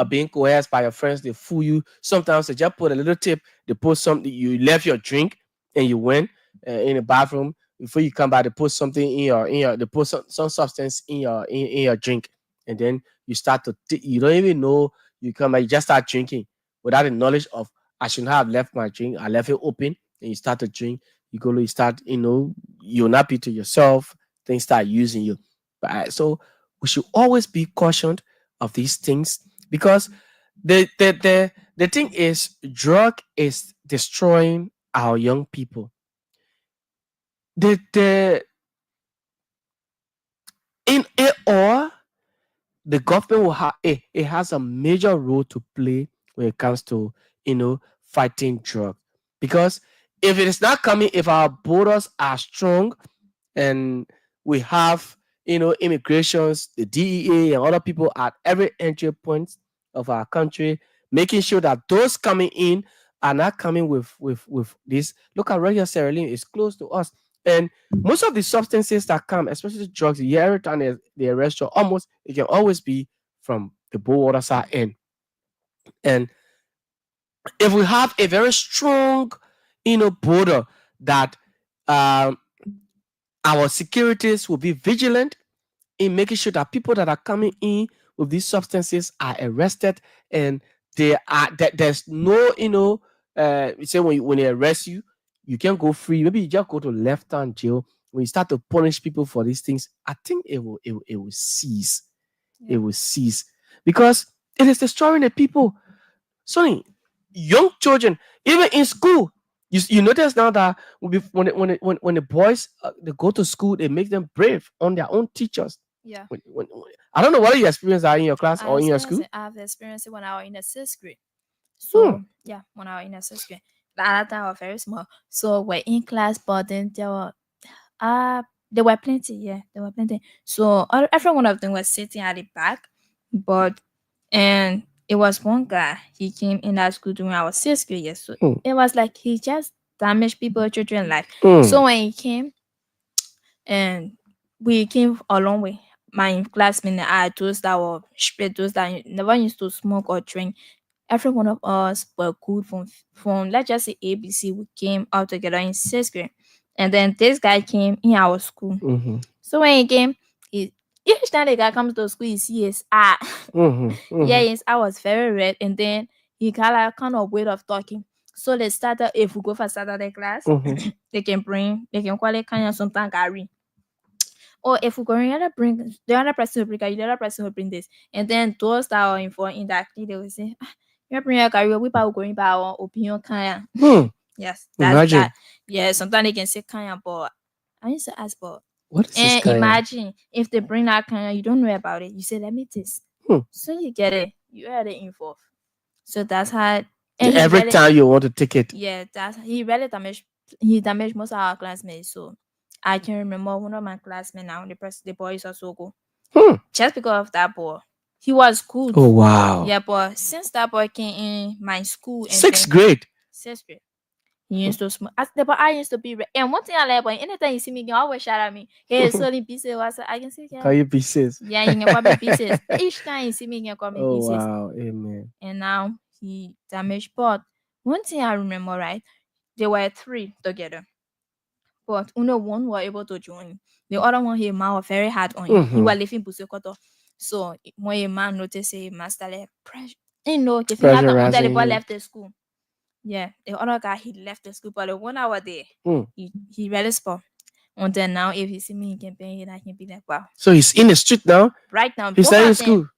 being coerced by your friends. They fool you. Sometimes they just put a little tip. They put something. You left your drink and you went in the bathroom. Before you come back, they put something in your they put some substance in your drink, and then you start to you don't even know. You come back, you just start drinking without the knowledge of I shouldn't have left my drink. I left it open, and you start to drink. You start, you're not be to yourself. Things start using you. So we should always be cautioned of these things, because the thing is drug is destroying our young people. The in it all, the government will have it has a major role to play when it comes to fighting drug, because if it is not coming, if our borders are strong, and we have immigrations, the DEA and other people at every entry point of our country, making sure that those coming in are not coming with this. Look at right here, Sierra Leone is close to us, and most of the substances that come, especially drugs, every time they arrest you, almost it can always be from the border side end. And if we have a very strong, border that um, our securities will be vigilant in making sure that people that are coming in with these substances are arrested, and there's no you say when they arrest you, you can go free. Maybe you just go to left hand jail. When you start to punish people for these things, I think it will cease. It will cease, because it is destroying the people. Sonny, young children, even in school, you notice now that when the boys they go to school, they make them brave on their own teachers. Yeah. I don't know whether you experience that in your class I or in your experienced school. it. I've experienced it when I was in the sixth grade. Hmm. So yeah, when I was in the sixth grade, at that time I was very small. So we're in class, but then there were plenty. Yeah, there were plenty. So every one of them was sitting at the back, but and it was one guy. He came in that school during our sixth grade. Yes, so Hmm. it was like he just damaged people, children life. Hmm. So when he came, and we came a long way. My classmates and I, those that were spread, those that never used to smoke or drink, every one of us were good from let's just say ABC. We came out together in sixth grade, and then this guy came in our school. Mm-hmm. So when he came, each time the guy comes to school, he see his eye. Mm-hmm. Mm-hmm. Yeah, his eye was very red, and then he got like kind of way of talking. So they started, if we go for Saturday class, Mm-hmm. they can call it kind of something Gary. Or if we're going to bring the other person will bring that, the other person will bring this. And then those that are informed indirectly, they will say, you're bringing a career, we are going by our opinion kind. Hmm. Yes, that's Imagine. that. Yeah, sometimes they can say kind, but I used to ask, but What is this and guy? imagine if they bring that kind, you don't know about it. You say, let me taste. Hmm. So you get it. You are the involved. So that's how. And he Every really, time you want to take it. yeah, that's he really damaged. He damaged most of our classmates. So I can remember one of my classmates now. The boy is also go Hmm. just because of that boy. He was good. Oh wow. Yeah, but since that boy came in my school and Sixth then grade. sixth grade, he used to smoke. But I used to be and one thing I like, but anytime you see me, you always shout at me. Hey, sorry, pieces. I can say, Can yeah, you pieces? yeah, you can call me pieces. Each time you see me, you can call me Oh pieces. wow. Amen. And now he damaged. But one thing I remember, right? There were three together. but only one were able to join. The other one, his man was very hard on him. He was living Busokoto. So when a man noticed, a man started pressure. You know, if he had until the Pressurizing boy him. left the school. Yeah, the other guy, he left the school, but the 1 hour there, Mm. he really spoke. Until now, if he see me in campaign, I can be like, wow. So he's in the street now. Right now, He's both not in of them, school.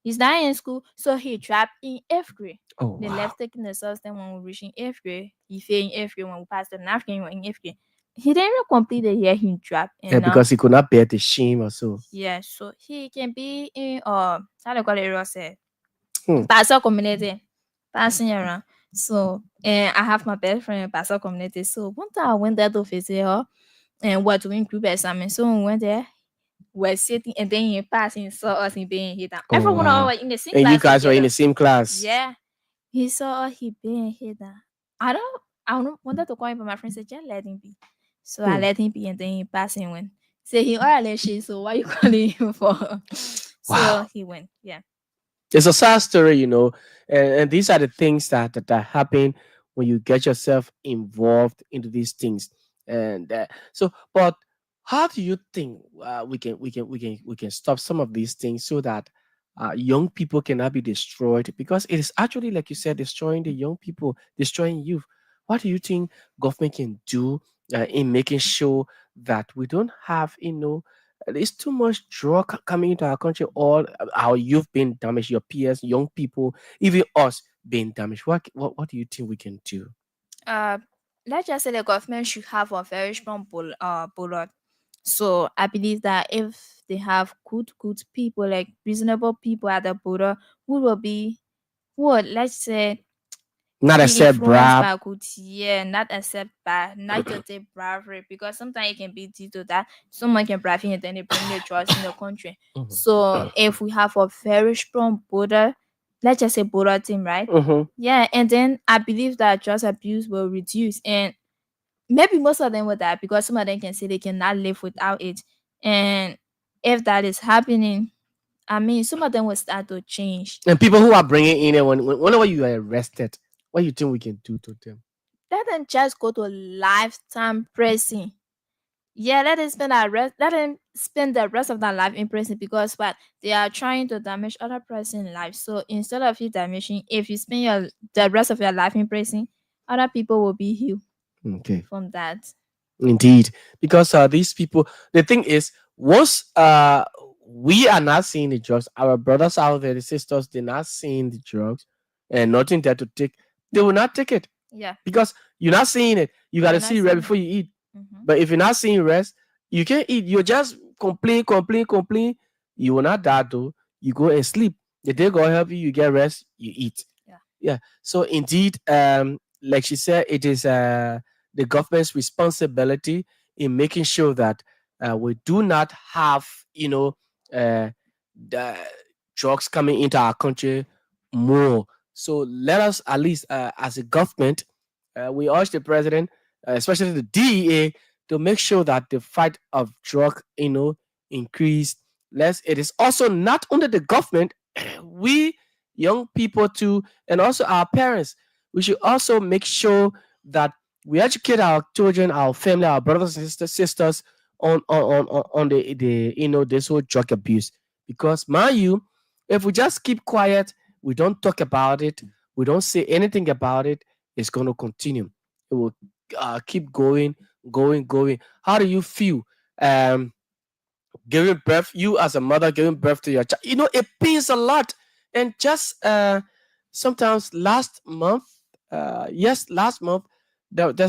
he's not in school, so he dropped in 8th grade. Oh They wow. left taking the substance when we reached in 8th grade. He failed in 8th grade when we passed the 9th grade in 8th grade. He didn't even complete the year he dropped. And Yeah, now, because he could not bear the shame or so. yeah, so he can be in how they call it, Rosette. Hmm. Pastor community, passing around. So, and I have my best friend in Pastor community. So one time I went there to visit her, and we're doing group assignment. So we went there, we're sitting, and then he passed and saw us in being hit down. Oh, Everyone wow. were in the same And class you guys were in together. the same class. Yeah, he saw us, he being hit down. I don't wanted to call him, but my friend said, just let him be. So I let him be, and then he passed and went. Say he already she, so why you calling him for? So Wow. he went, yeah. It's a sad story, you know, and these are the things that happen when you get yourself involved into these things. And so, but how do you think we can stop some of these things so that young people cannot be destroyed? Because it is actually, like you said, destroying the young people, destroying youth. What do you think government can do in making sure that we don't have, there's too much drug coming into our country, all our youth being damaged, your peers, young people, even us being damaged. What do you think we can do? uh let's just say the government should have a very strong bullet. So I believe that if they have good people, like reasonable people at the border, who will be, who, let's say, Not be accept influenced bribe. by good, yeah, not accept bad, not to take bravery, because sometimes it can be due to that someone can bribe you and then they bring the drugs in the country. Mhm. So if we have a very strong border, let's just say border team, right? Mhm. Yeah, and then I believe that drug abuse will reduce, and maybe most of them will die because some of them can say they cannot live without it. And if that is happening, I mean, some of them will start to change. And people who are bringing in it, whenever you are arrested, what do you think we can do to them? Let them just go to lifetime prison. Yeah, let them spend the rest of their life in prison, because what they are trying to damage other person's life. So instead of you damaging, if you spend the rest of your life in prison, other people will be healed Okay. from that. Indeed, because these people, the thing is, once we are not seeing the drugs, our brothers out there, the sisters, they're not seeing the drugs and nothing there to take, they will not take it Yeah. because you're not seeing it. You got to You're not see red seeing before you eat. Mhm. But if you're not seeing rest, you can't eat. You just complain. You will not die though. You go and sleep. The day God help you, you get rest, you eat. Yeah. Yeah. So indeed, like she said, it is the government's responsibility in making sure that we do not have, uh, the drugs coming into our country more. So let us at least, as a government, we urge the president, especially the DEA, to make sure that the fight of drug, increase. Less. It is also not only the government, we young people too, and also our parents. We should also make sure that we educate our children, our family, our brothers and sisters on the this whole drug abuse. Because mind you, if we just keep quiet, we don't talk about it, we don't say anything about it, it's going to continue. It will keep going. How do you feel? Um, Giving birth, you as a mother giving birth to your child, it pains a lot. And just sometimes last month, there's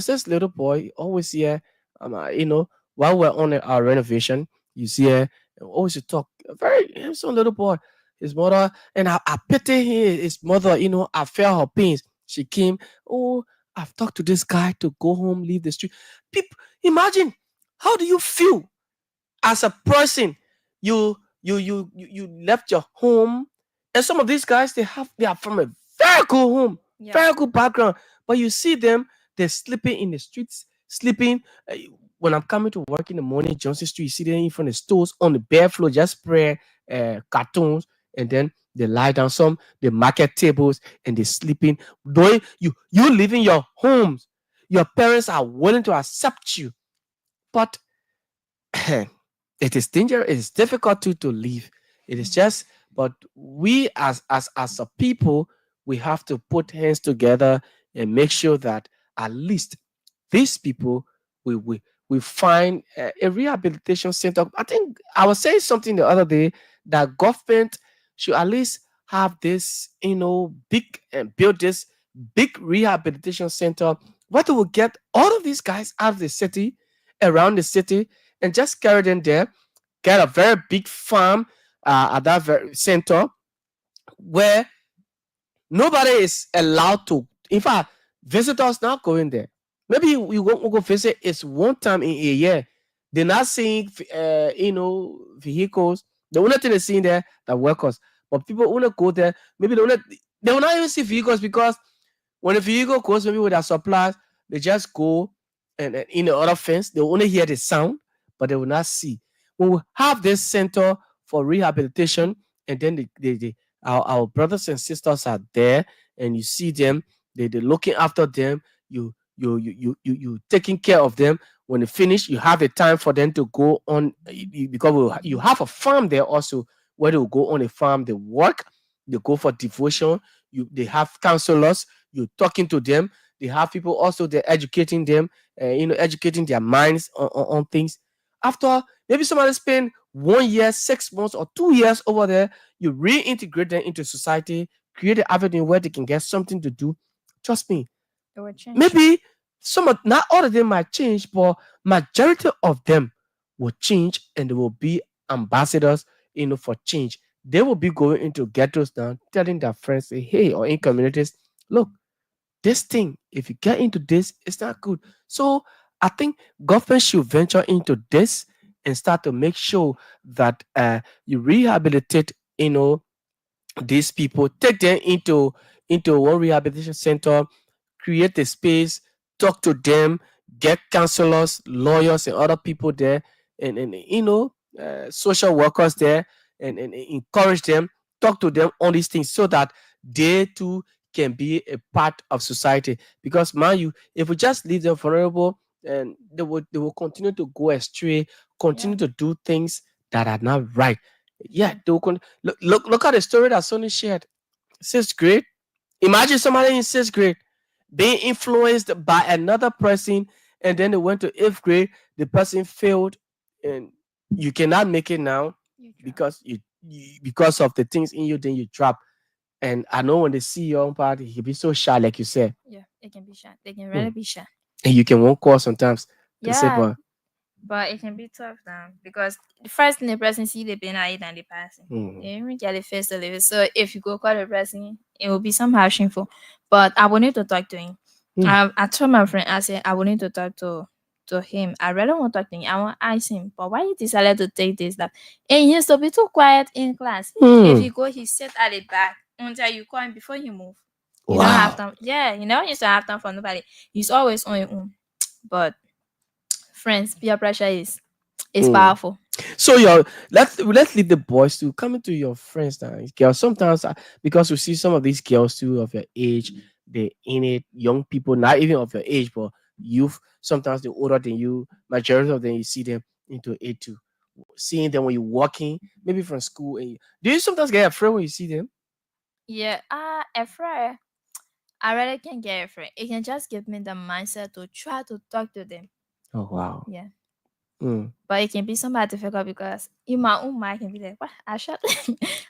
this little boy always here, while we're on our renovation, you see here, always to talk, a very handsome little boy, his mother, and I pity his mother, I felt her pains. She came, oh, I've talked to this guy to go home, leave the street. People, imagine, how do you feel as a person? You left your home, and some of these guys, they are from a very good home, Yeah. very good background, but you see them, they're sleeping in the streets, sleeping. When I'm coming to work in the morning, Johnson Street, you see them in front of the stores on the bare floor, just spray cartoons, and then they lie down. Some the market tables, and they're sleeping. Though you live in your homes, your parents are willing to accept you, But it is dangerous. It is difficult to live. It is just, but we as a people, we have to put hands together and make sure that at least these people we we we find a rehabilitation center. I think I was saying something the other day that government should at least have this, big and build this big rehabilitation center where they will get all of these guys out of the city, around the city, and just carry them there, get a very big farm at that very center where nobody is allowed to. In fact, visitors not going there. Maybe we won't go visit. It's one time in a year. They're not seeing, vehicles. The only thing they're seeing there that workers. But people want to go there. Maybe they will not even see vehicles because when a vehicle goes, maybe with their supplies, they just go and in the other fence, they will only hear the sound, but they will not see. When we have this center for rehabilitation, and then our brothers and sisters are there, and you see them, they're looking after them, you taking care of them. When they finish, you have a time for them to go on because you have a farm there also where they will go on a farm, they work, they go for devotion, they have counselors, you're talking to them. They have people also they're educating them, educating their minds on things. After maybe somebody spend 1 year, 6 months, or 2 years over there, you reintegrate them into society, create an avenue where they can get something to do. Trust me, It will change. maybe not all of them might change, but majority of them will change and they will be ambassadors, for change. They will be going into ghettos now, telling their friends, say, hey, or in communities, look, this thing, if you get into this, it's not good. So I think government should venture into this and start to make sure that you rehabilitate, these people, take them into one rehabilitation center, create a space, talk to them, get counselors, lawyers, and other people there, and social workers there, and encourage them, talk to them on these things so that they too can be a part of society. Because man, if we just leave them vulnerable, and they will continue to go astray, continue to do things that are not right. Yeah, they will look at the story that Sonny shared. Sixth grade. Imagine somebody in sixth grade being influenced by another person, and then they went to eighth grade. The person failed, and you cannot make it now because because of the things in you. Then you drop. And I know when they see your own party, he'll be so shy, like you said. Yeah, it can be shy. They can really be shy. And you can won't call sometimes to say, Yeah, but but it can be tough now because the first thing the person see the pain I than the person. They even get the face to live. So if you go call the person, it will be somehow shameful. But I will need to talk to him. I told my friend, I said I will need to talk to him. I really want to talk to him. I want to ask him, but why you decided to take this stuff? And he used to be too quiet in class. If you go, he sit at the back until you call him before you move. You don't have time. Yeah, you know, you used to have time for nobody. He's always on your own. But friends, peer pressure is powerful. So let's leave the boys to come into your friends now. Girls, sometimes because we see some of these girls too of your age, they in it, young people, not even of your age, but youth. Sometimes they're older than you. Majority of them you see them into it too. Seeing them when you're walking, maybe from school, and do you sometimes get afraid when you see them? Yeah, afraid. I really can get afraid. It can just give me the mindset to try to talk to them. Oh wow. Yeah. Mm. But it can be somewhat difficult because in my own mind I can be like, what? I should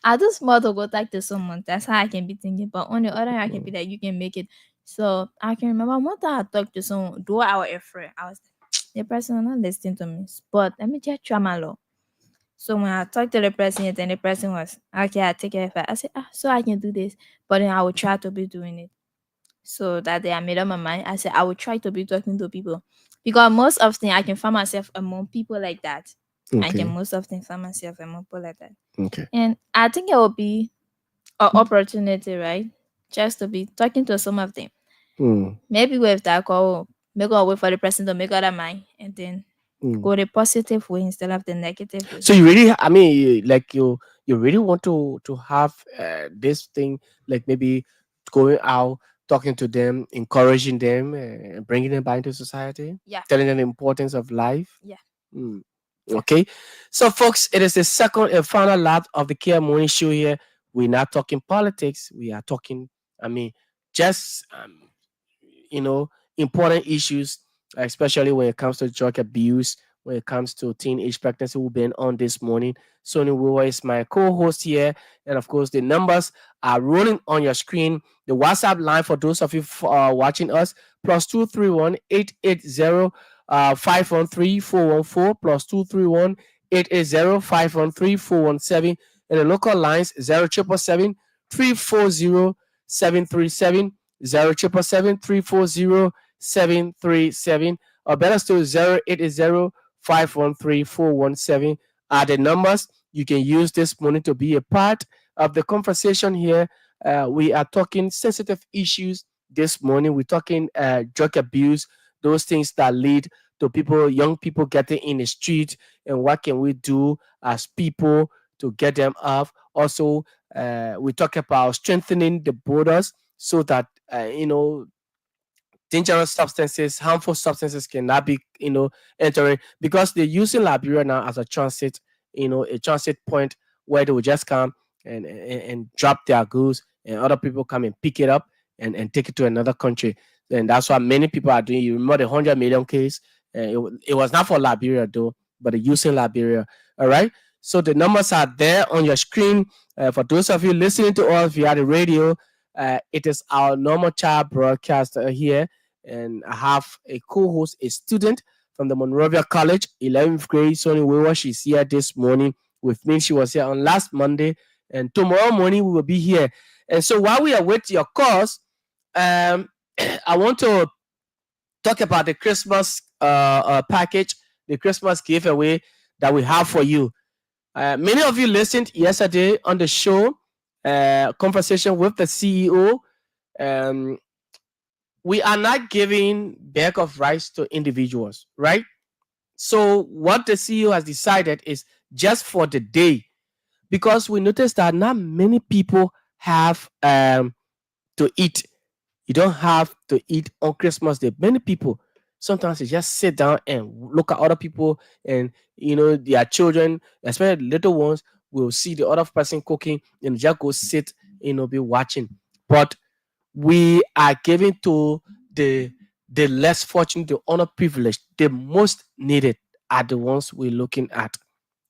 I do small to go talk to someone. That's how I can be thinking. But on the other hand, I can be like, you can make it. So I can remember one time I talked to someone, though I was afraid. I was like, the person will not listening to me. But let me just try my luck. So when I talked to the person, then the person was, okay, I take it. I said, so I can do this. But then I will try to be doing it. So that day I made up my mind. I said I would try to be talking to people because most often I can find myself among people like that. I can Okay. most often find myself among people like that. Okay. And I think it will be an opportunity, right? Just to be talking to some of them. Maybe with that call, maybe I'll wait for the person to make up their mind and then go the positive way instead of the negative way. So you really, I mean, like you really want to have this thing, like maybe going out talking to them, encouraging them, bringing them back into society, Yeah. telling them the importance of life. Yeah. Mm. Okay, so folks, it is the second and final lap of the Care Morning Show here. We're not talking politics. We are talking, I mean, just you know, important issues, especially when it comes to drug abuse, when it comes to teenage pregnancy. We've been on this morning. Sonny Weaver is my co-host here, and of course, the numbers are rolling on your screen. The WhatsApp line for those of you watching us +231 880 513 414 +231 880 513 417, and the local lines 0777 340 737 0777 or better still 0880 are the numbers you can use this morning to be a part of the conversation here. We are talking sensitive issues this morning. We're talking drug abuse, those things that lead to people, young people getting in the street, and what can we do as people to get them off. Also, we talk about strengthening the borders so that dangerous substances, harmful substances cannot be, entering, because they're using Liberia now as a transit, a transit point where they will just come and drop their goods, and other people come and pick it up and take it to another country. And that's what many people are doing. You remember the 100 million case? It was not for Liberia though, but they're using Liberia. All right. So the numbers are there on your screen. For those of you listening to us via the radio, it is our normal child broadcaster here, and I have a co-host, a student from the Monrovia College, 11th grade, Sonny Weaver. She's here this morning with me. She was here on last Monday, and tomorrow morning we will be here. And so while we await your calls, I want to talk about the Christmas package, the Christmas giveaway that we have for you. Many of you listened yesterday on the show, conversation with the CEO. Um, we are not giving bag of rice to individuals, right? So what the CEO has decided is just for the day, because we noticed that not many people have to eat. You don't have to eat on Christmas Day. Many people sometimes they just sit down and look at other people, and their children, especially the little ones, will see the other person cooking and just go sit, be watching. But we are giving to the less fortunate, the underprivileged, the most needed are the ones we're looking at.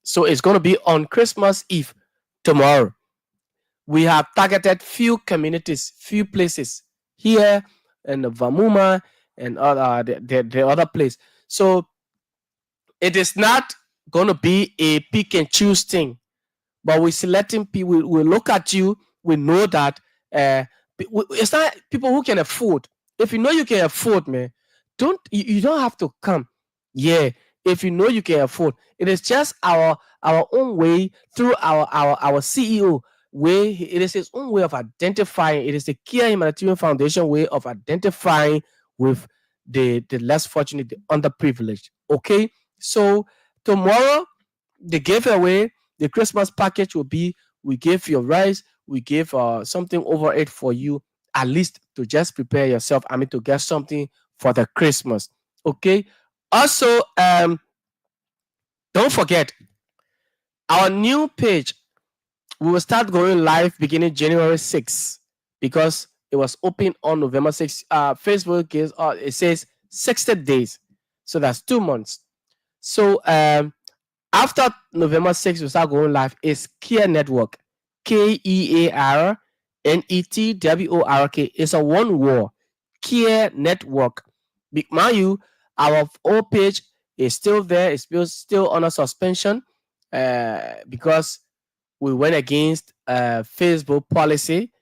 So it's going to be on Christmas Eve tomorrow. We have targeted few communities, few places here in the Vamuma and the other place. So it is not going to be a pick and choose thing, but we're selecting people. We look at you, we know that it's not people who can afford. If you know you can afford, man, you don't have to come. Yeah, if you know you can afford, it is just our own way through our CEO way. It is his own way of identifying. It is the Kear Humanitarian Foundation way of identifying with the less fortunate, the underprivileged. Okay, so tomorrow the giveaway, the Christmas package will be, we give you rice, we give something over it for you, at least to just prepare yourself. I mean, to get something for the Christmas. Okay. Also, don't forget our new page. We will start going live beginning January 6th, because it was open on November 6th. Facebook is it says 60 days, so that's 2 months. So after November 6th, we start going live. Is Kear Network, KEAR It's a one word, Kear Network. Big mind you, our old page is still there. It's still under suspension because we went against Facebook policy,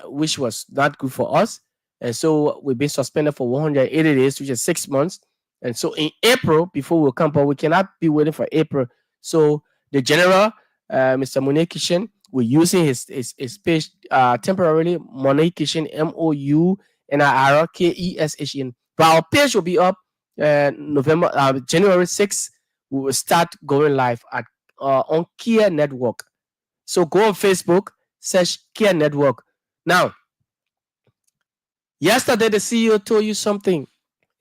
which was not good for us. And so we've been suspended for 180 days, which is 6 months. And so in April, before we come, but we cannot be waiting for April. So the general, Mr. Monet Kitchen, we're using his page temporarily, Monet Kitchen, MOUNIRKESHN. But our page will be up January 6th. We will start going live at on Kear Network. So go on Facebook, search Kear Network. Now, Yesterday, the CEO told you something.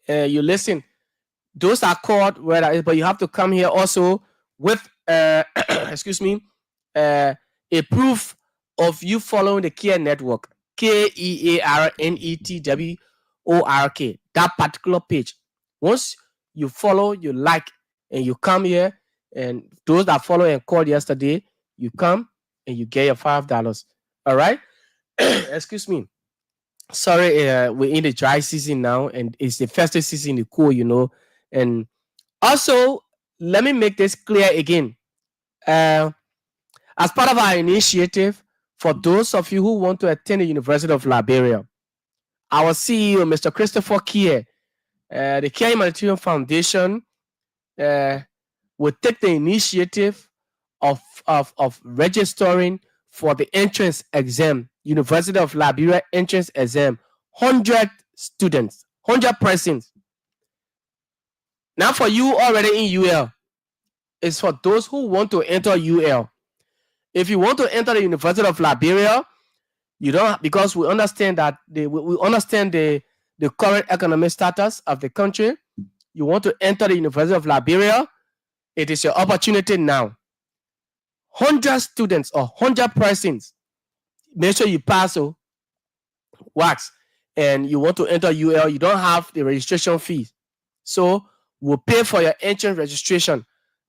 You listen. Those are called but you have to come here also with excuse me, a proof of you following the Kear network. KEARNETWORK. That particular page. Once you follow, you like, and you come here, and those that follow and called yesterday, you come and you get your $5. All right. Excuse me. Sorry, we're in the dry season now, and it's the festive season, the cool, and also, let me make this clear again. Uh, as part of our initiative, for those of you who want to attend the University of Liberia, our CEO, Mr. Christopher Kear, the Kear Humanitarian Foundation, will take the initiative of registering for the entrance exam, University of Liberia entrance exam, 100 students, 100 persons. Now, for you already in UL, it's for those who want to enter UL. If you want to enter the University of Liberia, you don't, because we understand that we understand the current economic status of the country. You want to enter the University of Liberia, it is your opportunity now. 100 students or 100 persons. Make sure you pass wax, and you want to enter UL. You don't have the registration fee, so we'll pay for your entrance registration.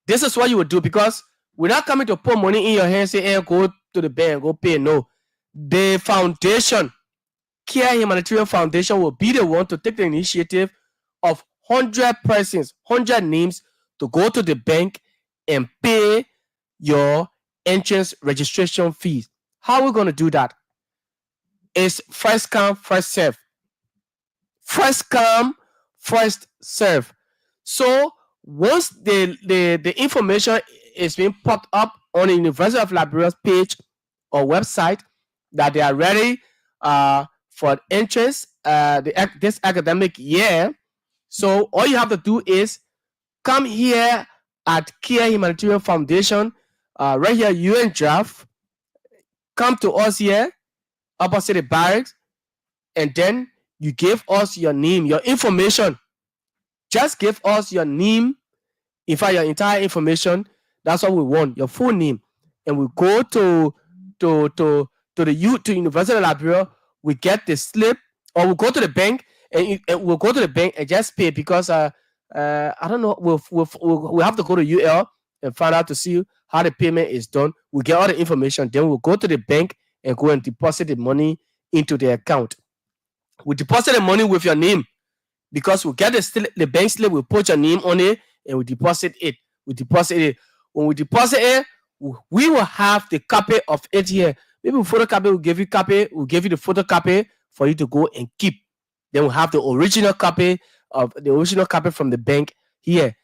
This is what you would do, because we're not coming to put money in your hands, say, hey, go to the bank, go pay. No. The foundation, Kear Humanitarian Foundation, will be the one to take the initiative of 100 persons, 100 names, to go to the bank and pay your entrance registration fees. How are we going to do that? It's first come, first serve. First come, first serve. So once the information is being popped up on the University of Liberia's page or website that they are ready for entrance this academic year, so all you have to do is come here at Kear Humanitarian Foundation, right here, UN Draft. Come to us here, opposite the barracks, and then you give us your name, your information. Just give us your name, in fact, your entire information. That's what we want, your full name. And we go to the University of Liberia. We get the slip, or we go to the bank, and we'll go to the bank and just pay, because I don't know, we'll have to go to UL and find out to see how the payment is done. We get all the information, then we'll go to the bank and go and deposit the money into the account. We deposit the money with your name, because we get the bank slip, we put your name on it, and we deposit it. When we deposit it, we will have the copy of it here. Maybe we photocopy, we'll give you the photocopy for you to go and keep. Then we'll have the original copy from the bank here,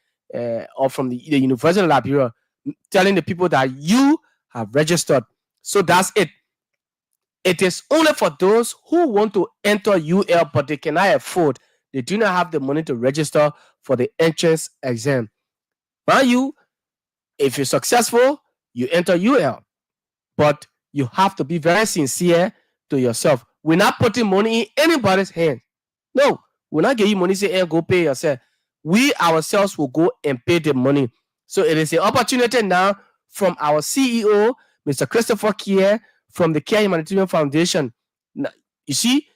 or from the University of Liberia, telling the people that you have registered. So that's it. It is only for those who want to enter UL, but they cannot afford. They do not have the money to register for the entrance exam. Mind you, if you're successful, you enter UL. But you have to be very sincere to yourself. We're not putting money in anybody's hands. No, we're not giving you money, say, hey, go pay yourself. We ourselves will go and pay the money. So it is an opportunity now from our CEO, Mr. Christopher Kear, from the Kear Humanitarian Foundation. Now, you see,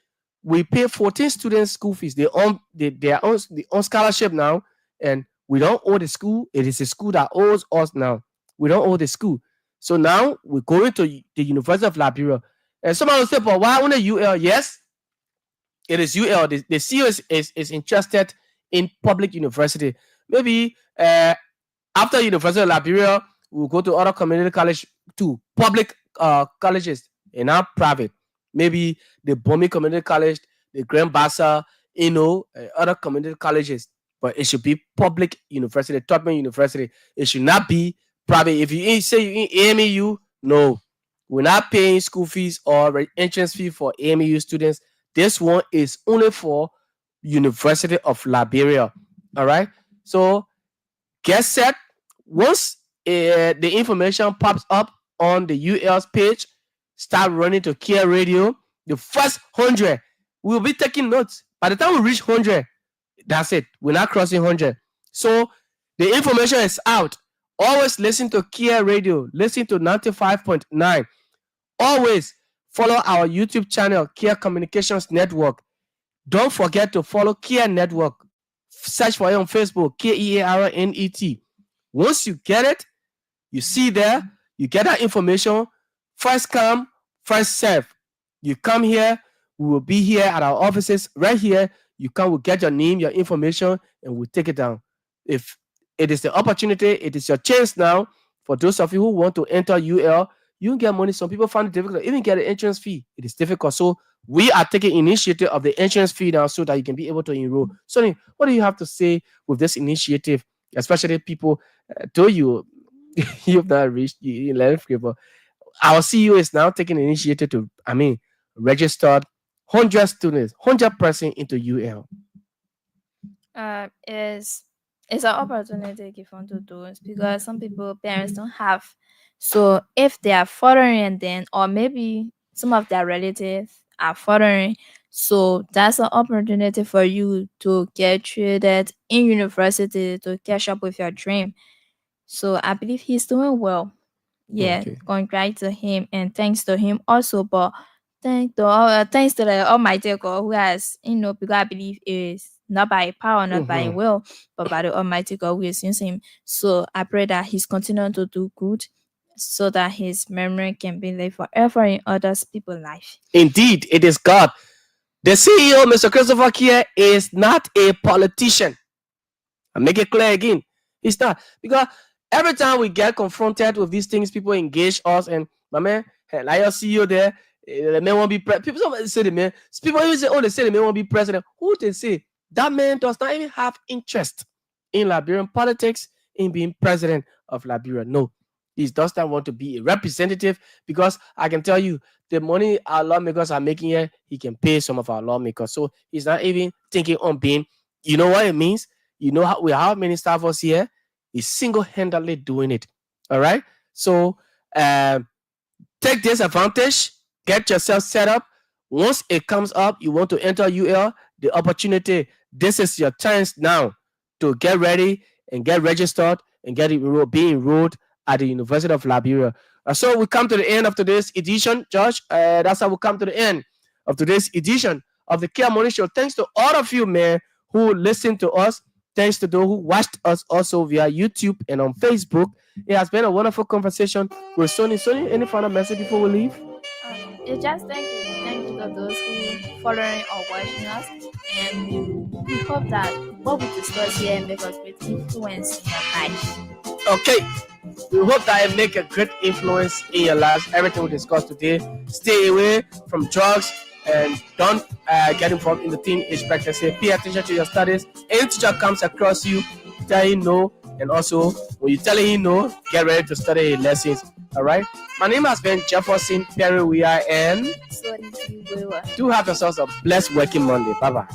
we pay 14 students school fees. They are on scholarship now, and we don't owe the school. It is the school that owes us now. We don't owe the school. So now we're going to the University of Liberia. And somebody will say, but why only UL? Yes, it is UL. The CEO is interested in public university. Maybe after University of Liberia, we'll go to other community college too. Public colleges and not private. Maybe the Bomi Community College, the Grand Bassa, other community colleges. But it should be public university, Tubman University. It should not be private. If you say you in AMU, no. We're not paying school fees or entrance fee for AMU students. This one is only for University of Liberia. All right? So get set. Once the information pops up on the UL's page, start running to Kear Radio. The first 100 we'll be taking notes. By the time we reach 100, that's it. We're not crossing 100. So the information is out. Always listen to Kear Radio. Listen to 95.9. Always follow our YouTube channel, Kear Communications Network. Don't forget to follow Kear Network. Search for it on Facebook, KEARNET. Once you get it, you see there, you get that information. First come, first serve. You come here, we will be here at our offices right here. You come, we'll get your name, your information, and we'll take it down. If it is the opportunity, it is your chance now. For those of you who want to enter UL, you can get money. Some people find it difficult, even get an entrance fee. It is difficult. So we are taking initiative of the entrance fee now so that you can be able to enroll. Sonny, what do you have to say with this initiative? Especially people, though you've not reached 11th grade, but our CEO is now taking initiative to, registered 100 students, 100% into UL. It's an opportunity given to those because some people parents don't have. So if they are foreign, then or maybe some of their relatives are foreign, so that's an opportunity for you to get treated in university to catch up with your dream. So I believe he's doing well. Yeah, Okay. congrats to him and thanks to him also. But thanks to the Almighty God who has, because I believe it is not by power, not by will, but by the Almighty God who is using him. So I pray that he's continuing to do good so that his memory can be lived forever in others people's life. Indeed, it is God. The CEO, Mr. Christopher Kear, is not a politician. I make it clear again. He's not. Because every time we get confronted with these things, people engage us, and my man, like your CEO there, the man won't be president. People say the man. People even say, oh, they say the man won't be president. Who they say? That man does not even have interest in Liberian politics, in being president of Liberia. No. He does not want to be a representative because I can tell you the money our lawmakers are making here, he can pay some of our lawmakers. So he's not even thinking on being, you know what it means? You know how many staffers here? He's single-handedly doing it. All right. So take this advantage, get yourself set up. Once it comes up, you want to enter UL, the opportunity. This is your chance now to get ready and get registered and be enrolled at the University of Liberia. So we come to the end of today's edition, Josh. That's how we come to the end of today's edition of the Kear Morning Show. Thanks to all of you, man, who listened to us. Thanks to those who watched us also via YouTube and on Facebook. It has been a wonderful conversation with Sonny. Sonny, any final message before we leave? It's just thank you to those who following or watching us, and we hope that what we discuss here make a great influence in your life. Okay. We hope that it make a great influence in your lives. Everything we discussed today. Stay away from drugs and don't get involved in the teenage pregnancy. Pay attention to your studies. Any teacher comes across you, tell him no, and also when you tell him no, get ready to study your lessons. All right. My name has been Jefferson Perry. We are in. So do have yourselves a blessed working Monday. Bye bye.